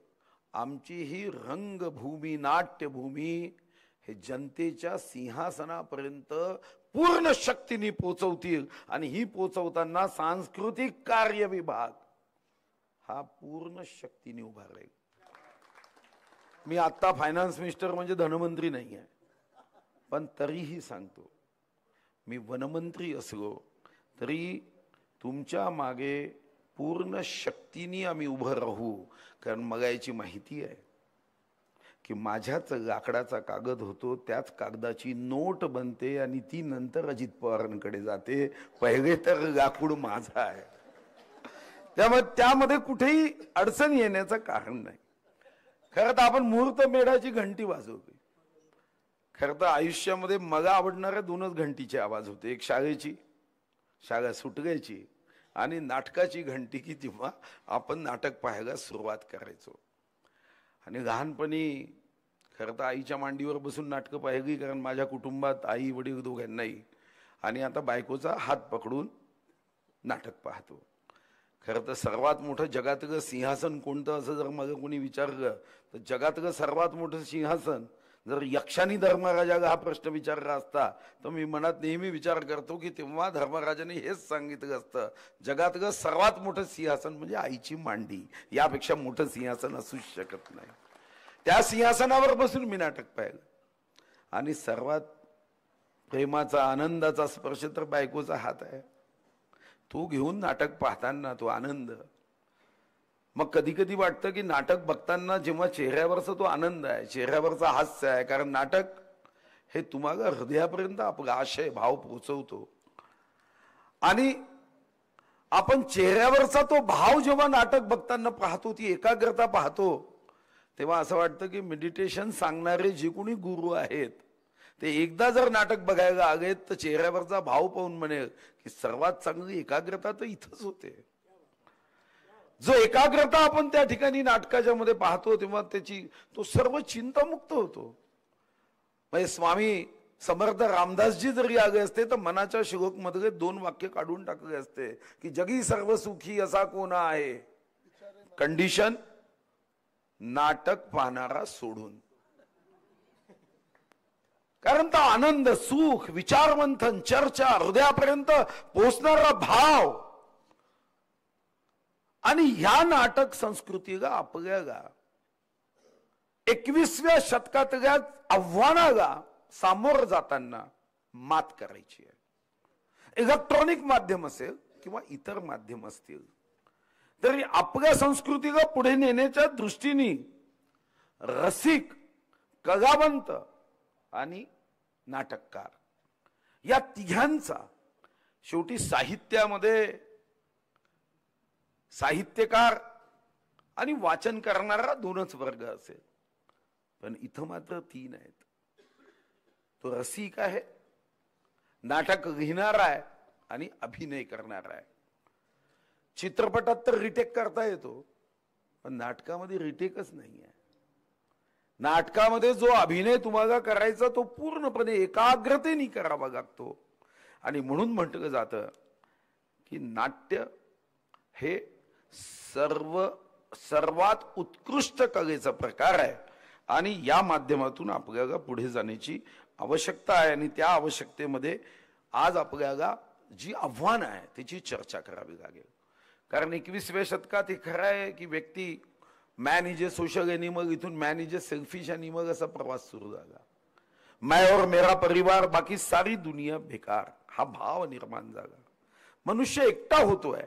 आमची ही रंगभूमी नाट्यभूमी हे जनतेच्या सिंहासनापर्यंत पूर्ण शक्तीने पोचवतील. आणि ही पोचवताना सांस्कृतिक कार्य विभाग हा पूर्ण शक्तीने उभा राहील. मी आता फायनान्स मिनिस्टर म्हणजे धनमंत्री नाही आहे, पण तरीही सांगतो मी वनमंत्री असलो तरी तुमच्या मागे पूर्ण शक्तीने आम्ही उभं राहू. कारण मला याची माहिती आहे की माझ्याच लाकडाचा कागद होतो, त्याच कागदाची नोट बनते आणि ती नंतर अजित पवारांकडे जाते. पहिले तर लाकूड माझा आहे, त्यामुळे त्यामध्ये कुठेही अडचण येण्याचं कारण नाही. खरं तर आपण मुहूर्त मेढाची घंटी वाजवली. खरं तर आयुष्यामध्ये मला आवडणाऱ्या 2च घंटीचे आवाज होते, एक शाळेची, शाळा सुटण्याची, आणि नाटकाची घंटी की जेव्हा आपण नाटक पाहायला सुरुवात करायचो. आणि लहानपणी खरं तर आईच्या मांडीवर बसून नाटकं पाहिली, कारण माझ्या कुटुंबात आई वडील दोघांनाही. आणि आता बायकोचा हात पकडून नाटक पाहतो. खरं तर सर्वात मोठं जगातलं सिंहासन कोणतं असं जर मला कोणी विचारलं तर जगातलं सर्वात मोठं सिंहासन जर यक्षानी धर्मराजाला हा प्रश्न विचारला असता तर मी मनात नेहमी विचार करतो की तेव्हा धर्मराजाने हेच सांगितलं असतं, जगातलं सर्वात मोठं सिंहासन म्हणजे आईची मांडी, यापेक्षा मोठं सिंहासन असूच शकत नाही. त्या सिंहासनावर बसून मी नाटक पाहिलं. आणि सर्वात प्रेमाचा आनंदाचा स्पर्श तर बायकोचा हात आहे. तो घेऊन नाटक पाहताना तो आनंद, मग कधी कधी वाटतं की नाटक बघताना जेव्हा चेहऱ्यावरचा तो आनंद आहे, चेहऱ्यावरचा हास्य आहे, कारण नाटक हे तुम्हाला हृदयापर्यंत आपला आशय भाव पोहोचवतो. आणि आपण चेहऱ्यावरचा तो भाव जेव्हा नाटक बघताना पाहतो, ती एकाग्रता पाहतो, तेव्हा असं वाटतं की मेडिटेशन सांगणारे जे कोणी गुरु आहेत ते एकदा जर नाटक बघायला आलेत तर चेहऱ्यावरचा भाव पाहून म्हणेल की सर्वात चांगली एकाग्रता तर इथंच होते. जो एकाग्रता आपण त्या ठिकाणी नाटकाच्या मध्ये पाहतो तेव्हा त्याची तो सर्व चिंतामुक्त होतो. म्हणजे स्वामी समर्थ रामदासजी जरी आले असते तर मनाच्या श्लोक मध्ये 2 वाक्य काढून टाकले असते की जगी सर्व सुखी असा कोण आहे, कंडिशन नाटक पाहणारा सोडून. कारण तो आनंद, सुख, विचारमंथन, चर्चा, हृदयापर्यंत पोहोचणारा भाव आणि ह्या नाटक संस्कृतीला आपल्याला 21व्या शतकातल्या आव्हानाला सामोरं जाताना मात करायची आहे. इलेक्ट्रॉनिक माध्यम असेल किंवा इतर माध्यम असतील तरी आपल्या संस्कृतीला पुढे नेण्याच्या दृष्टीने रसिक, कलावंत आणि नाटककार या तिघांचा शेवटी साहित्यामध्ये साहित्यकार आणि वाचन करणारा 2च वर्ग असेल, पण इथं मात्र 3 आहेत. तो रसिक आहे, नाटक लिहिणारा आहे आणि अभिनय करणारा आहे. चित्रपटात तर रिटेक करता येतो, पण नाटकामध्ये रिटेकच नाही आहे. नाटकामध्ये जो अभिनय तुम्हाला करायचा तो पूर्णपणे एकाग्रतेने करावा लागतो. आणि म्हणून म्हटलं जातं की नाट्य हे सर्वात उत्कृष्ट कलेचा प्रकार आहे आणि या माध्यमातून आपल्याला पुढे जाण्याची आवश्यकता आहे. आणि त्या आवश्यकतेमध्ये आज आपल्याला जी आव्हान आहे त्याची चर्चा करावी लागेल. कारण 21व्या शतकात हे खरं आहे की व्यक्ती man is a social animal, इथून man is a selfish animal असा प्रवास सुरू झाला. मैं और मेरा परिवार, बाकी सारी दुनिया बेकार, हा भाव निर्माण झाला. मनुष्य एकटा होतोय,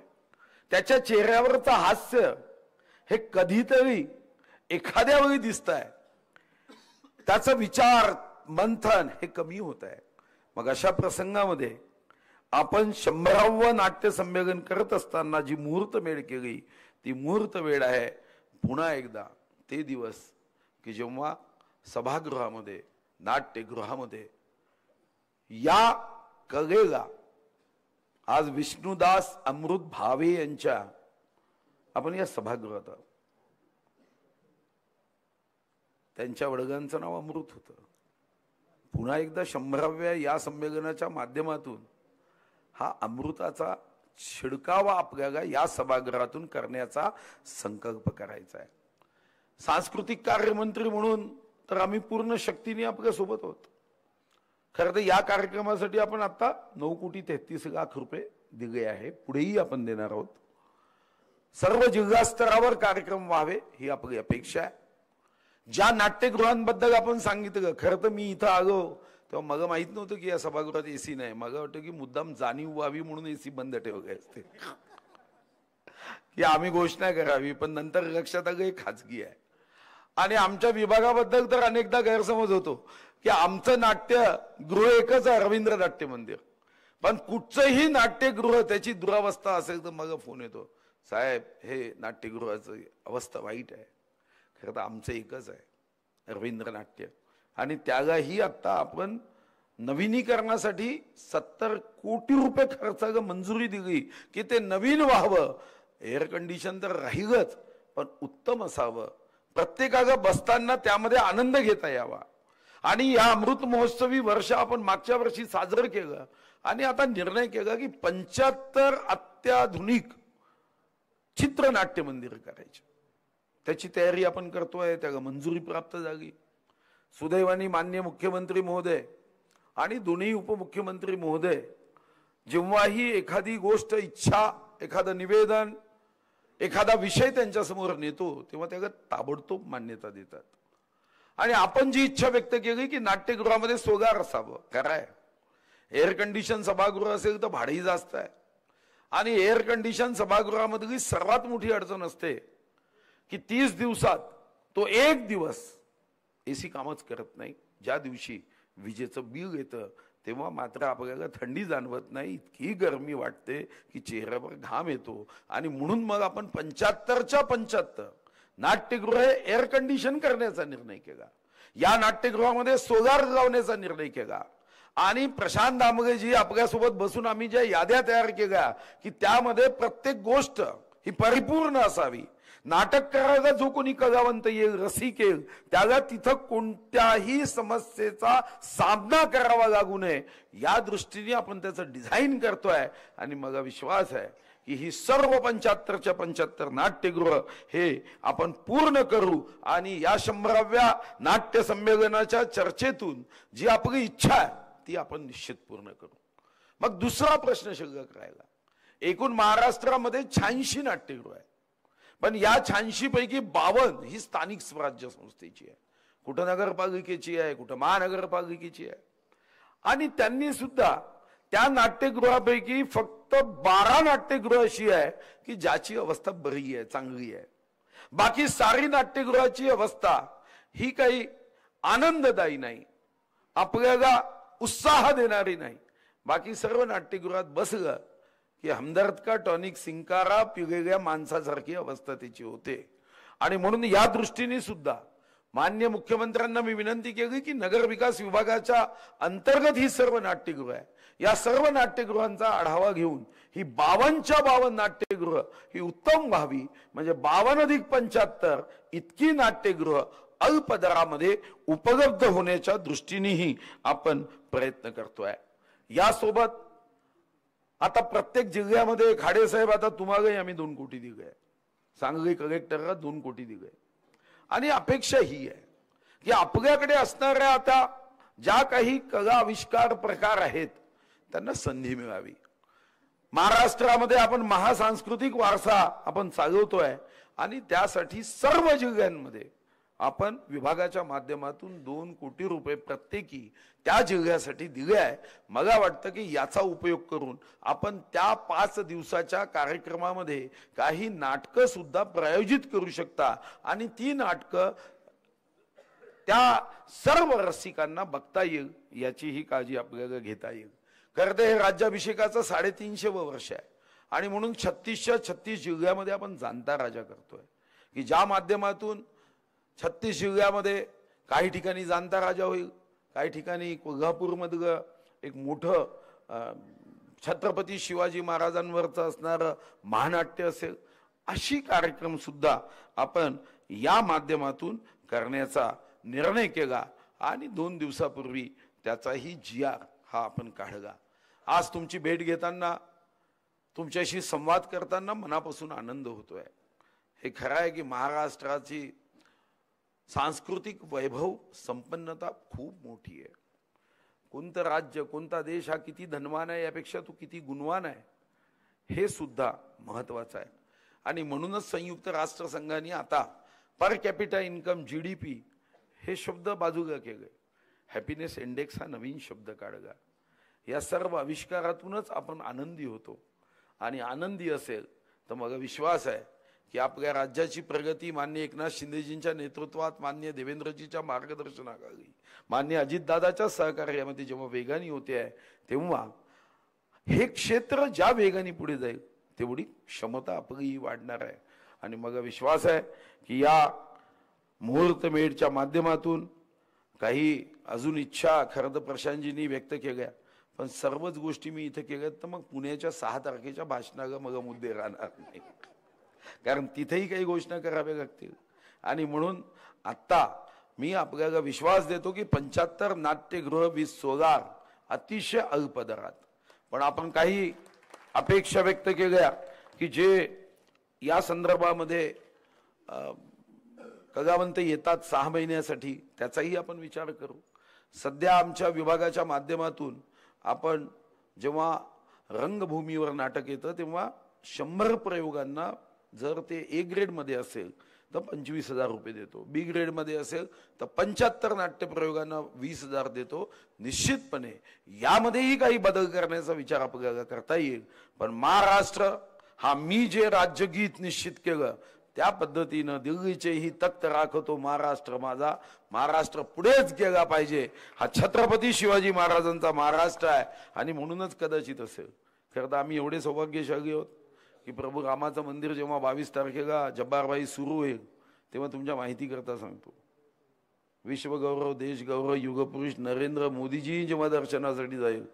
त्याच्या चेहऱ्यावरचा हास्य हे कधीतरी एखाद्या वेळी दिसत आहे, त्याचा विचार मंथन हे कमी होत आहे. मग अशा प्रसंगामध्ये आपण 100वे नाट्य संमेलन करत असताना जी मुहूर्तमेढ केली ती मुहूर्तमेढ आहे पुन्हा एकदा ते दिवस की जेव्हा सभागृहामध्ये नाट्यगृहामध्ये या कलेला आज विष्णुदास अमृत भावे यांच्या आपण या सभागृहात त्यांच्या वडिलांचं नाव अमृत होतं. पुन्हा एकदा 100व्या या संमेलनाच्या माध्यमातून हा अमृताचा छिडकावा आपल्याला या सभागृहातून करण्याचा संकल्प करायचा आहे. सांस्कृतिक कार्यमंत्री म्हणून तर आम्ही पूर्ण शक्तीने आपल्या सोबत आहोत. खरं तर या कार्यक्रमासाठी आपण आता 9,33,00,000 रुपये दिले आहे, पुढेही आपण देणार आहोत. सर्व जिल्हा स्तरावर कार्यक्रम व्हावे ही आपली अपेक्षा आहे. ज्या नाट्यगृहांबद्दल आपण सांगितलं, खरं तर मी इथं आलो तेव्हा मला माहित नव्हतं की या सभागृहात एसी नाही. मला वाटतं की मुद्दाम जाणीव व्हावी म्हणून एसी बंद ठेवले असते की आम्ही घोषणा करावी, पण नंतर लक्षात आलं हे खाजगी आहे. आणि आमच्या विभागाबद्दल तर अनेकदा गैरसमज होतो की आमचं नाट्यगृह एकच आहे रवींद्र नाट्य मंदिर, पण कुठचंही नाट्यगृह त्याची दुरावस्था असेल तर मला फोन येतो, साहेब हे नाट्यगृहाची अवस्था वाईट आहे. खरं तर आमचं एकच आहे रवींद्र नाट्य, आणि त्यालाही आता आपण नवीनीकरणासाठी 70 कोटी रुपये खर्चाला मंजुरी दिली की ते नवीन व्हावं. एअर कंडिशन तर राहीलच, पण उत्तम असावं, प्रत्येकाला बसताना त्यामध्ये आनंद घेता यावा. आणि या अमृत महोत्सवी वर्ष आपण मागच्या वर्षी साजरं केलं आणि आता निर्णय केला की 75 अत्याधुनिक चित्रनाट्य मंदिर करायचे. त्याची तयारी आपण करतोय, त्याला मंजुरी प्राप्त झाली. सुदैवानी माननीय मुख्यमंत्री महोदय आणि दोन्ही उपमुख्यमंत्री महोदय जेव्हाही एखादी गोष्ट, इच्छा, एखादं निवेदन, एखादा विषय त्यांच्या समोर नेतो तेव्हा त्याला ताबडतोब मान्यता देतात. आणि आपण जी इच्छा व्यक्त केली की नाट्यगृहामध्ये सोगार असावं, कराय एअर कंडिशन सभागृह असेल तर भाडेही जास्त आहे. आणि एअर कंडिशन सभागृहामधली सर्वात मोठी अडचण असते की 30 दिवसात तो एक दिवस एसी कामच करत नाही. ज्या दिवशी विजेचं बिल येतं तेव्हा मात्र आपल्याला थंडी जाणवत नाही, इतकी गरमी वाटते की चेहऱ्यावर घाम येतो. आणि म्हणून मग आपण 75च्या 75 नाट्यगृह एअर कंडिशन करण्याचा निर्णय केला. या नाट्यगृहामध्ये सोलार लावण्याचा निर्णय केला. आणि प्रशांत दामगेजी आपल्यासोबत बसून आम्ही ज्या याद्या तयार केल्या की त्यामध्ये प्रत्येक गोष्ट ही परिपूर्ण असावी. नाटक करायला जो कोणी कलावंत येईल, रसिक येईल, त्याला तिथं कोणत्याही समस्येचा सामना करावा लागू नये या दृष्टीने आपण त्याचं डिझाईन करतोय. आणि मला विश्वास आहे की ही सर्व 75च्या 75 नाट्यगृह हे आपण पूर्ण करू. आणि या 100व्या नाट्य संमेलनाच्या चर्चेतून जी आपली इच्छा आहे ती आपण निश्चित पूर्ण करू. मग दुसरा प्रश्न शिल्लक राहिला. एकूण महाराष्ट्रामध्ये 86 नाट्यगृह आहे, पण या 86 पैकी 52 ही स्थानिक स्वराज्य संस्थेची आहे, कुठं नगरपालिकेची आहे, कुठं महानगरपालिकेची आहे. आणि त्यांनी सुद्धा त्या नाट्यगृहापैकी फक्त 12 नाट्यगृह अशी आहे की ज्याची अवस्था बरी आहे, चांगली आहे. बाकी सारी नाट्यगृहाची अवस्था ही काही आनंददायी नाही, आपल्याला उत्साह देणारी नाही. बाकी सर्व नाट्यगृहात बसलं की हमदर्द का टॉनिक सिंकारा पिलेल्या माणसासारखी अवस्था त्याची होते. आणि म्हणून या दृष्टीने सुद्धा माननीय मुख्यमंत्र्यांना मी विनंती केली की नगर विकास विभागाच्या अंतर्गत ही सर्व नाट्यगृह आहे, या सर्व नाट्यगृहांचा आढावा घेऊन ही 52च्या 52 नाट्यगृह ही उत्तम व्हावी. म्हणजे 52 अधिक 75 इतकी नाट्यगृह अल्प दरामध्ये उपलब्ध होण्याच्या दृष्टीनेही आपण प्रयत्न करतोय. यासोबत आता प्रत्येक जिल्ह्यामध्ये खाडेसाहेब आता तुम्हालाही आम्ही 2 कोटी दिले, सांगली कलेक्टरला 2 कोटी दिले. आणि अपेक्षा ही आहे की आपल्याकडे असणाऱ्या आता ज्या काही कला आविष्कार प्रकार आहेत त्यांना संधी मिळावी. महाराष्ट्रामध्ये आपण महासांस्कृतिक वारसा आपण चालवतोय आणि त्यासाठी सर्व जिल्ह्यांमध्ये आपण विभागाच्या माध्यमातून 2 कोटी रुपये प्रत्येकी त्या जिल्ह्यासाठी दिले आहे. मला वाटतं की याचा उपयोग करून आपण त्या 5 दिवसाच्या कार्यक्रमामध्ये काही नाटकं सुद्धा प्रायोजित करू शकता आणि ती नाटकं त्या सर्व रसिकांना बघता येईल याची ही काळजी आपल्याला घेता येईल. खरं तर हे राज्याभिषेकाचं 350वं वर्ष आहे आणि म्हणून 36 जिल्ह्यामध्ये आपण जाणता राजा करतोय की ज्या माध्यमातून 36 जिल्ह्यामध्ये काही ठिकाणी जाणता राजा होईल, काही ठिकाणी कोल्हापूरमधलं एक मोठं छत्रपती शिवाजी महाराजांवरचं असणारं महानाट्य असेल, अशी कार्यक्रम सुद्धा आपण या माध्यमातून करण्याचा निर्णय केला आणि 2 दिवसापूर्वी त्याचाही GR हा आपण काढला. आज तुमची भेट घेताना, तुमच्याशी संवाद करताना मनापासून आनंद होतोय. हे खरं आहे की महाराष्ट्राची सांस्कृतिक वैभव संपन्नता खूप मोठी आहे. कोणतं राज्य, कोणता देश हा किती धनवान आहे यापेक्षा तो किती गुणवान आहे हे सुद्धा महत्वाचं आहे. आणि म्हणूनच संयुक्त राष्ट्र संघाने आता पर कॅपिटा इन्कम GDP हे शब्द बाजूला केले. हॅपीनेस इंडेक्स हा नवीन शब्द काढला. या सर्व आविष्कारातूनच आपण आनंदी होतो आणि आनंदी असेल तर मला विश्वास आहे की आपल्या राज्याची प्रगती माननीय एकनाथ शिंदेजींच्या नेतृत्वात, माननीय देवेंद्रजीच्या मार्गदर्शनाखाली, माननीय अजितदादाच्या सहकार्यामध्ये जेव्हा वेगाने होते आहे तेव्हा हे क्षेत्र ज्या वेगाने पुढे जाईल तेवढी क्षमता आपली वाढणार आहे. आणि मला विश्वास आहे की या मुहूर्तमेढच्या माध्यमातून काही अजून इच्छा खरं तर प्रशांतजींनी व्यक्त केल्या, पण सर्वच गोष्टी मी इथे केल्या तर मग पुण्याच्या 6 तारखेच्या भाषणाला मला मुद्दे राहणार नाही, कारण तिथेही काही घोषणा कराव्या लागतील. आणि म्हणून आत्ता मी आपल्याला विश्वास देतो की 75 नाट्यगृह 20 सोलार अतिशय अल्प दरात, पण आपण काही अपेक्षा व्यक्त केल्या की जे या संदर्भामध्ये कलावंत येतात 6 महिन्यासाठी त्याचाही आपण विचार करू. सध्या आमच्या विभागाच्या माध्यमातून आपण जेव्हा रंगभूमीवर नाटक येतं तेव्हा 100 प्रयोगांना जर ते A ग्रेडमध्ये असेल तर 25,000 रुपये देतो, B ग्रेडमध्ये असेल तर 75 नाट्यप्रयोगांना 20,000 देतो. निश्चितपणे यामध्येही काही बदल करण्याचा विचार आपल्याला करता येईल, पण महाराष्ट्र हा मी जे राज्यगीत निश्चित केलं त्या पद्धतीनं दिल्लीचेही तख्त राखतो महाराष्ट्र माझा, महाराष्ट्र पुढेच गेला पाहिजे. हा छत्रपती शिवाजी महाराजांचा महाराष्ट्र आहे आणि म्हणूनच कदाचित असेल. खरं तर आम्ही एवढे सौभाग्यशाली आहोत की प्रभू रामाचं मंदिर जेव्हा 22 तारखेला जब्बारबाई सुरू होईल तेव्हा तुमच्या माहिती करता सांगतो, विश्वगौरव, देशगौरव, युगपुरुष नरेंद्र मोदीजी जेव्हा दर्शनासाठी जाईल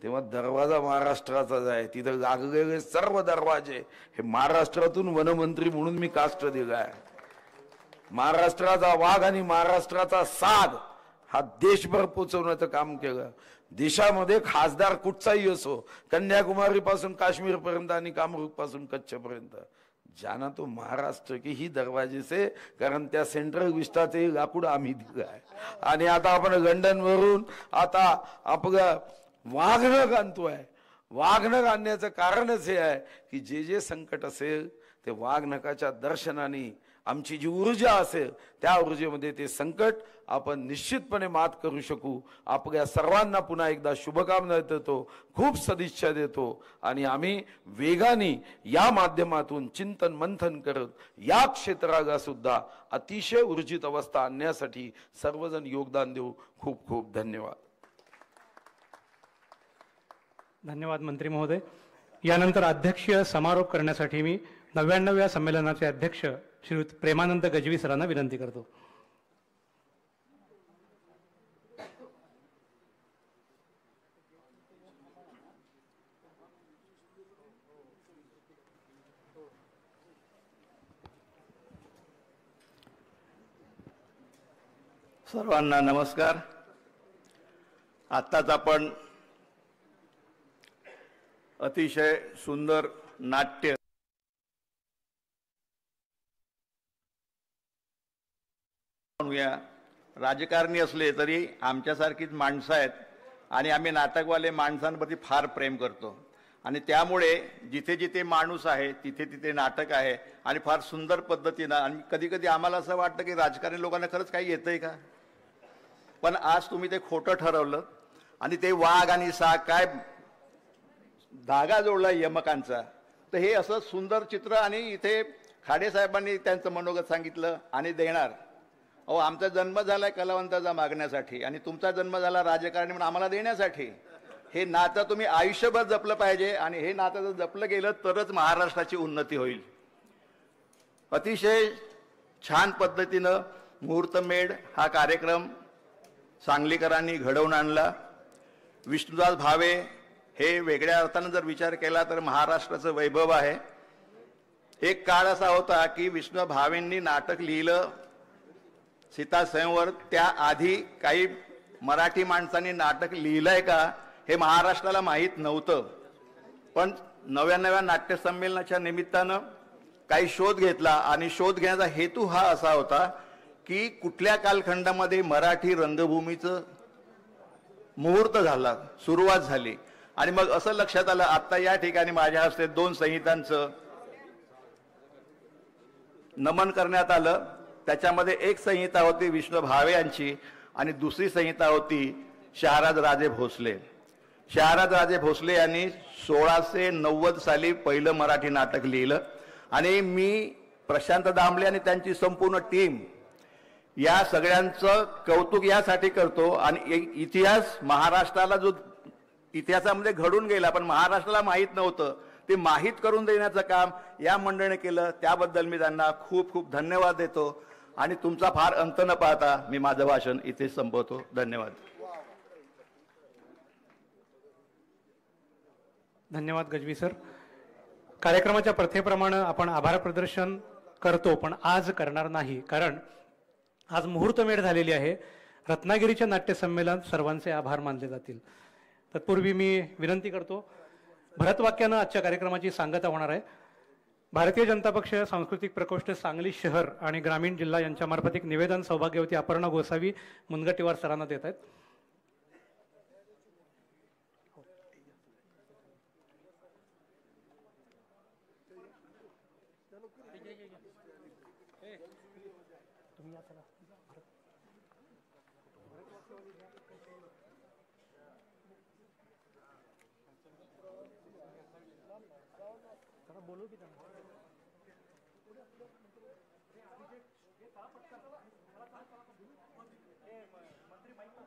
तेव्हा दरवाजा महाराष्ट्राचाच आहे. तिथं लागलेले सर्व दरवाजे हे महाराष्ट्रातून वनमंत्री म्हणून मी कास्ट दिलाय. महाराष्ट्राचा वाघ आणि महाराष्ट्राचा साग हा देशभर पोचवण्याचं काम केलं. देशामध्ये खासदार कुठचाही असो, कन्याकुमारी पासून काश्मीर पर्यंत आणि कामरूप पासून कच्छ पर्यंत, जाना तो महाराष्ट्र की ही दरवाजे से, कारण त्या सेंट्रल विस्टाचे लाकूड आम्ही दिलं आहे. आणि आता आपण लंडन वरून आता आपलं वाघनख आणतोय. वाघनख आणण्याचं कारणच हे आहे की जे संकट असेल ते वाघनखाच्या दर्शनाने आमची जी ऊर्जा असेल त्या ऊर्जेमध्ये ते संकट आपण निश्चितपणे मात करू शकू. आपल्या सर्वांना पुन्हा एकदा शुभकामना देतो, खूप सदिच्छा देतो आणि आम्ही वेगाने या माध्यमातून चिंतन मंथन करत या क्षेत्राला सुद्धा अतिशय ऊर्जित अवस्था आणण्यासाठी सर्वजण योगदान देऊ. खूप खूप धन्यवाद. धन्यवाद मंत्री महोदय. यानंतर अध्यक्षीय समारोप करण्यासाठी मी 99व्या संमेलनाचे अध्यक्ष श्रीयुत प्रेमानंद गजवी सरांना विनंती करतो. सर्वांना नमस्कार. आत्ताच आपण अतिशय सुंदर नाट्य राजकारणी असले तरी आमच्यासारखीच माणसं आहेत आणि आम्ही नाटकवाले माणसांप्रती फार प्रेम करतो आणि त्यामुळे जिथे जिथे माणूस आहे तिथे तिथे नाटक आहे आणि फार सुंदर पद्धतीनं. आणि कधी कधी आम्हाला असं वाटतं की राजकारणी लोकांना खरंच काही येतंय का, पण आज तुम्ही ते खोटं ठरवलं आणि ते वाघ आणि साग काय धागा जोडला यमकांचा. तर हे असं सुंदर चित्र आणि इथे खाडे साहेबांनी त्यांचं मनोगत सांगितलं आणि देणार. अहो, आमचा जन्म झालाय कलावंताचा मागण्यासाठी आणि तुमचा जन्म झाला राजकारणी म्हणून आम्हाला देण्यासाठी. हे नातं तुम्ही आयुष्यभर जपलं पाहिजे आणि हे नातं जर जपलं गेलं तरच महाराष्ट्राची उन्नती होईल. अतिशय छान पद्धतीनं मुहूर्तमेढ हा कार्यक्रम सांगलीकरांनी घडवून आणला. विष्णुदास भावे हे वेगळ्या अर्थानं जर विचार केला तर महाराष्ट्राचं वैभव आहे. एक काळ असा होता की विष्णुदास भावेंनी नाटक लिहिलं सीता स्वयंवर, त्याआधी काही मराठी माणसांनी नाटक लिहिलंय का हे महाराष्ट्राला माहीत नव्हतं. पण नव्या नाट्यसंमेलनाच्या निमित्तानं काही शोध घेतला आणि शोध घेण्याचा हेतू हा असा होता की कुठल्या कालखंडामध्ये मराठी रंगभूमीचं मुहूर्त झाला, सुरुवात झाली. आणि मग असं लक्षात आलं, आता या ठिकाणी माझ्या हस्ते 2 संहितांचं नमन करण्यात आलं. त्याच्यामध्ये एक संहिता होती विष्णू भावे यांची आणि दुसरी संहिता होती शहाराज राजे भोसले. शहाराज राजे भोसले यांनी 1690 साली पहिलं मराठी नाटक लिहिलं आणि मी प्रशांत दामले आणि त्यांची संपूर्ण टीम या सगळ्यांचं कौतुक यासाठी करतो. आणि इतिहास महाराष्ट्राला जो इतिहासामध्ये घडून गेला पण महाराष्ट्राला माहीत नव्हतं ते माहीत करून देण्याचं काम या मंडळीने केलं. त्याबद्दल मी त्यांना खूप खूप धन्यवाद देतो आणि तुमचा फार अंत न पाहता मी माझं भाषण इथे संपवतो. धन्यवाद. धन्यवाद गजवी सर. कार्यक्रमाच्या प्रथेप्रमाणे आपण आभार प्रदर्शन करतो पण आज करणार नाही, कारण आज मुहूर्तमेढ झालेली आहे. रत्नागिरीचे नाट्य संमेलन सर्वांचे आभार मानले जातील. तत्पूर्वी मी विनंती करतो, भरतवाक्यानं आजच्या कार्यक्रमाची सांगता होणार आहे. भारतीय जनता पक्ष सांस्कृतिक प्रकोष्ठ सांगली शहर आणि ग्रामीण जिल्हा यांच्यामार्फत एक निवेदन सौभाग्यवती अपर्णा गोसावी मुनगटीवार सरांना देत आहेत.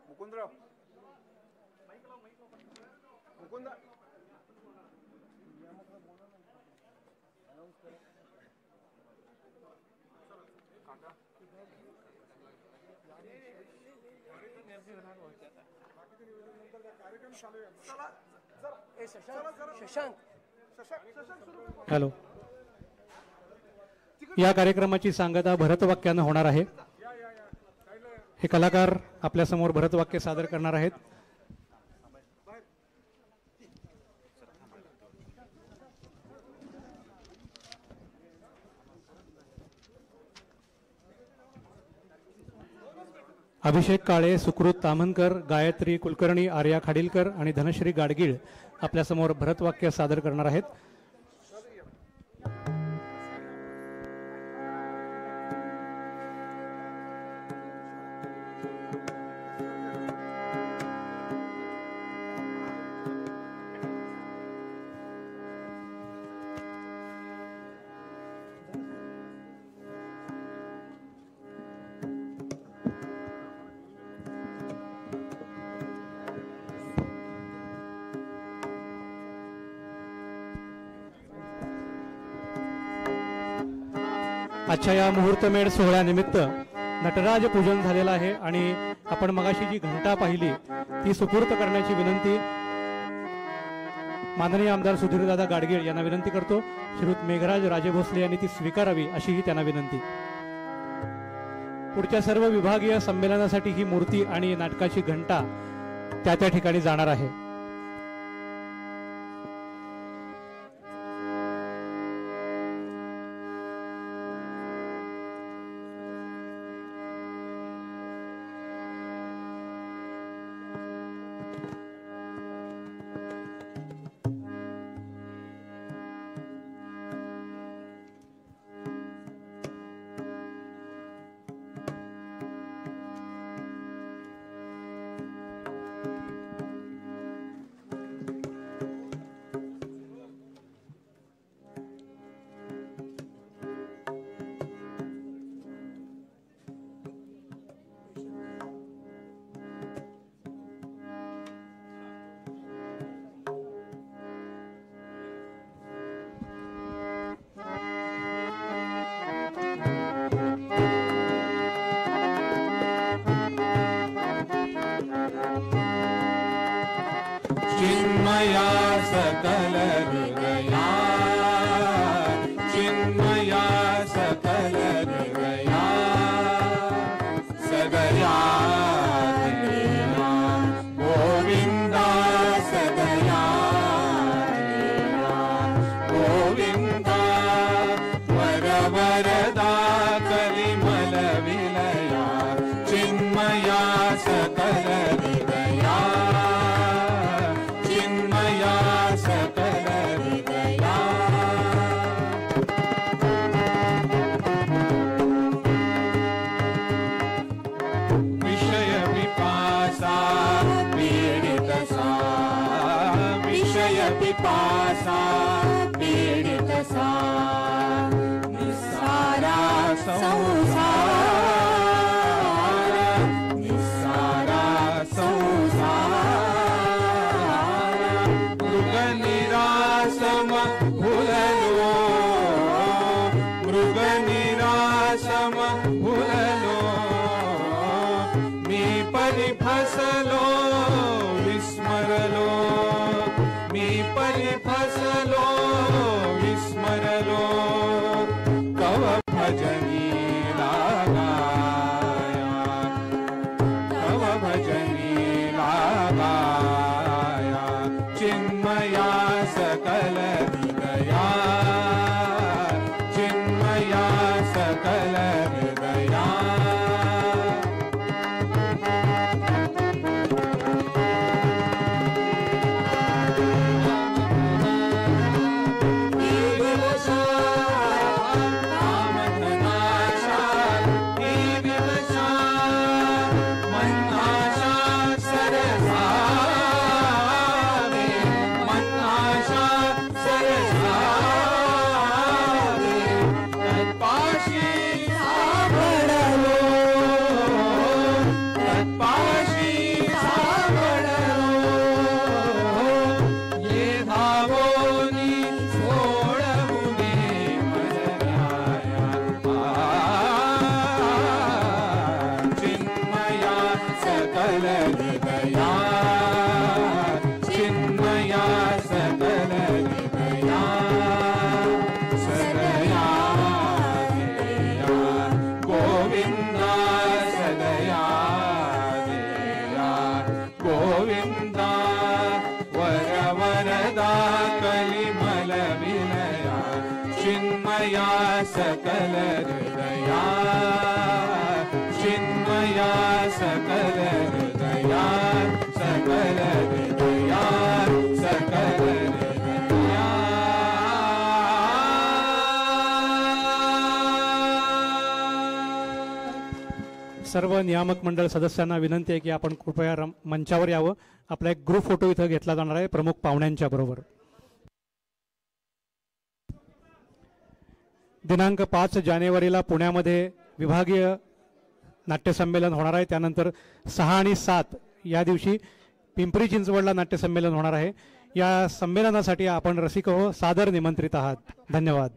मुकुंदराव मुकुंदा हॅलो, या कार्यक्रमाची सांगता भरतवाक्यानं होणार आहे. हे कलाकार आपल्या समोर भरतवाक्य सादर करणार आहेत. अभिषेक काळे, सुकृत तामनकर, गायत्री कुलकर्णी, आर्या खाडीलकर आणि धनश्री गाडगीळ आपल्या समोर भरतवाक्य सादर करणार आहेत. आजच्या या मुहूर्तमेढ सोहळ्यानिमित्त नटराज पूजन झालेलं आहे आणि आपण मगाशी जी घंटा पाहिली ती सुपूर्त करण्याची विनंती माननीय आमदार सुधीरदादा गाडगीळ यांना विनंती करतो. श्रीयुत मेघराज राजे भोसले यांनी ती स्वीकारावी अशीही त्यांना विनंती. पुढच्या सर्व विभागीय संमेलनासाठी ही मूर्ती आणि नाटकाची घंटा त्या ठिकाणी जाणार आहे. चिन्मया सकल हृदया चिन्मया सकल हृदया सदया देवा गोविंदा सदया देवा गोविंदा वरवरदा कलिमल विलया चिन्मया सकल हृदया चिन्मया सकल हृदया विषय पिपासा पीडित सा विषय पिपासा पीडित सा निस्सारा संसार निस्सारा संसार मृग निरासम भुललो मृग निरासम भुललो मी परिफसलो विस्मरलो मी परिफसलो विस्मरलो कव भजनी लागाया कव भजनी लागाया चिन्मया सकल हृदया चिन्मया सकल हृदया चिन्मया सकल हृदया चिन्मया सकल हृदया सकल हृदया सकल हृदया सर्व नियामक मंडळ सदस्यांना विनंती आहे की आपण कृपया मंचावर यावं. आपला एक ग्रुप फोटो इथं घेतला जाणार आहे प्रमुख पाहुण्यांच्या बरोबर. दिनांक 5 जानेवारीला पुण्यामध्ये विभागीय नाट्यसंमेलन होणार आहे. त्यानंतर 6 आणि 7 या दिवशी पिंपरी चिंचवडला नाट्यसंमेलन होणार आहे. या संमेलनासाठी आपण रसिक हो सादर निमंत्रित आहात. धन्यवाद.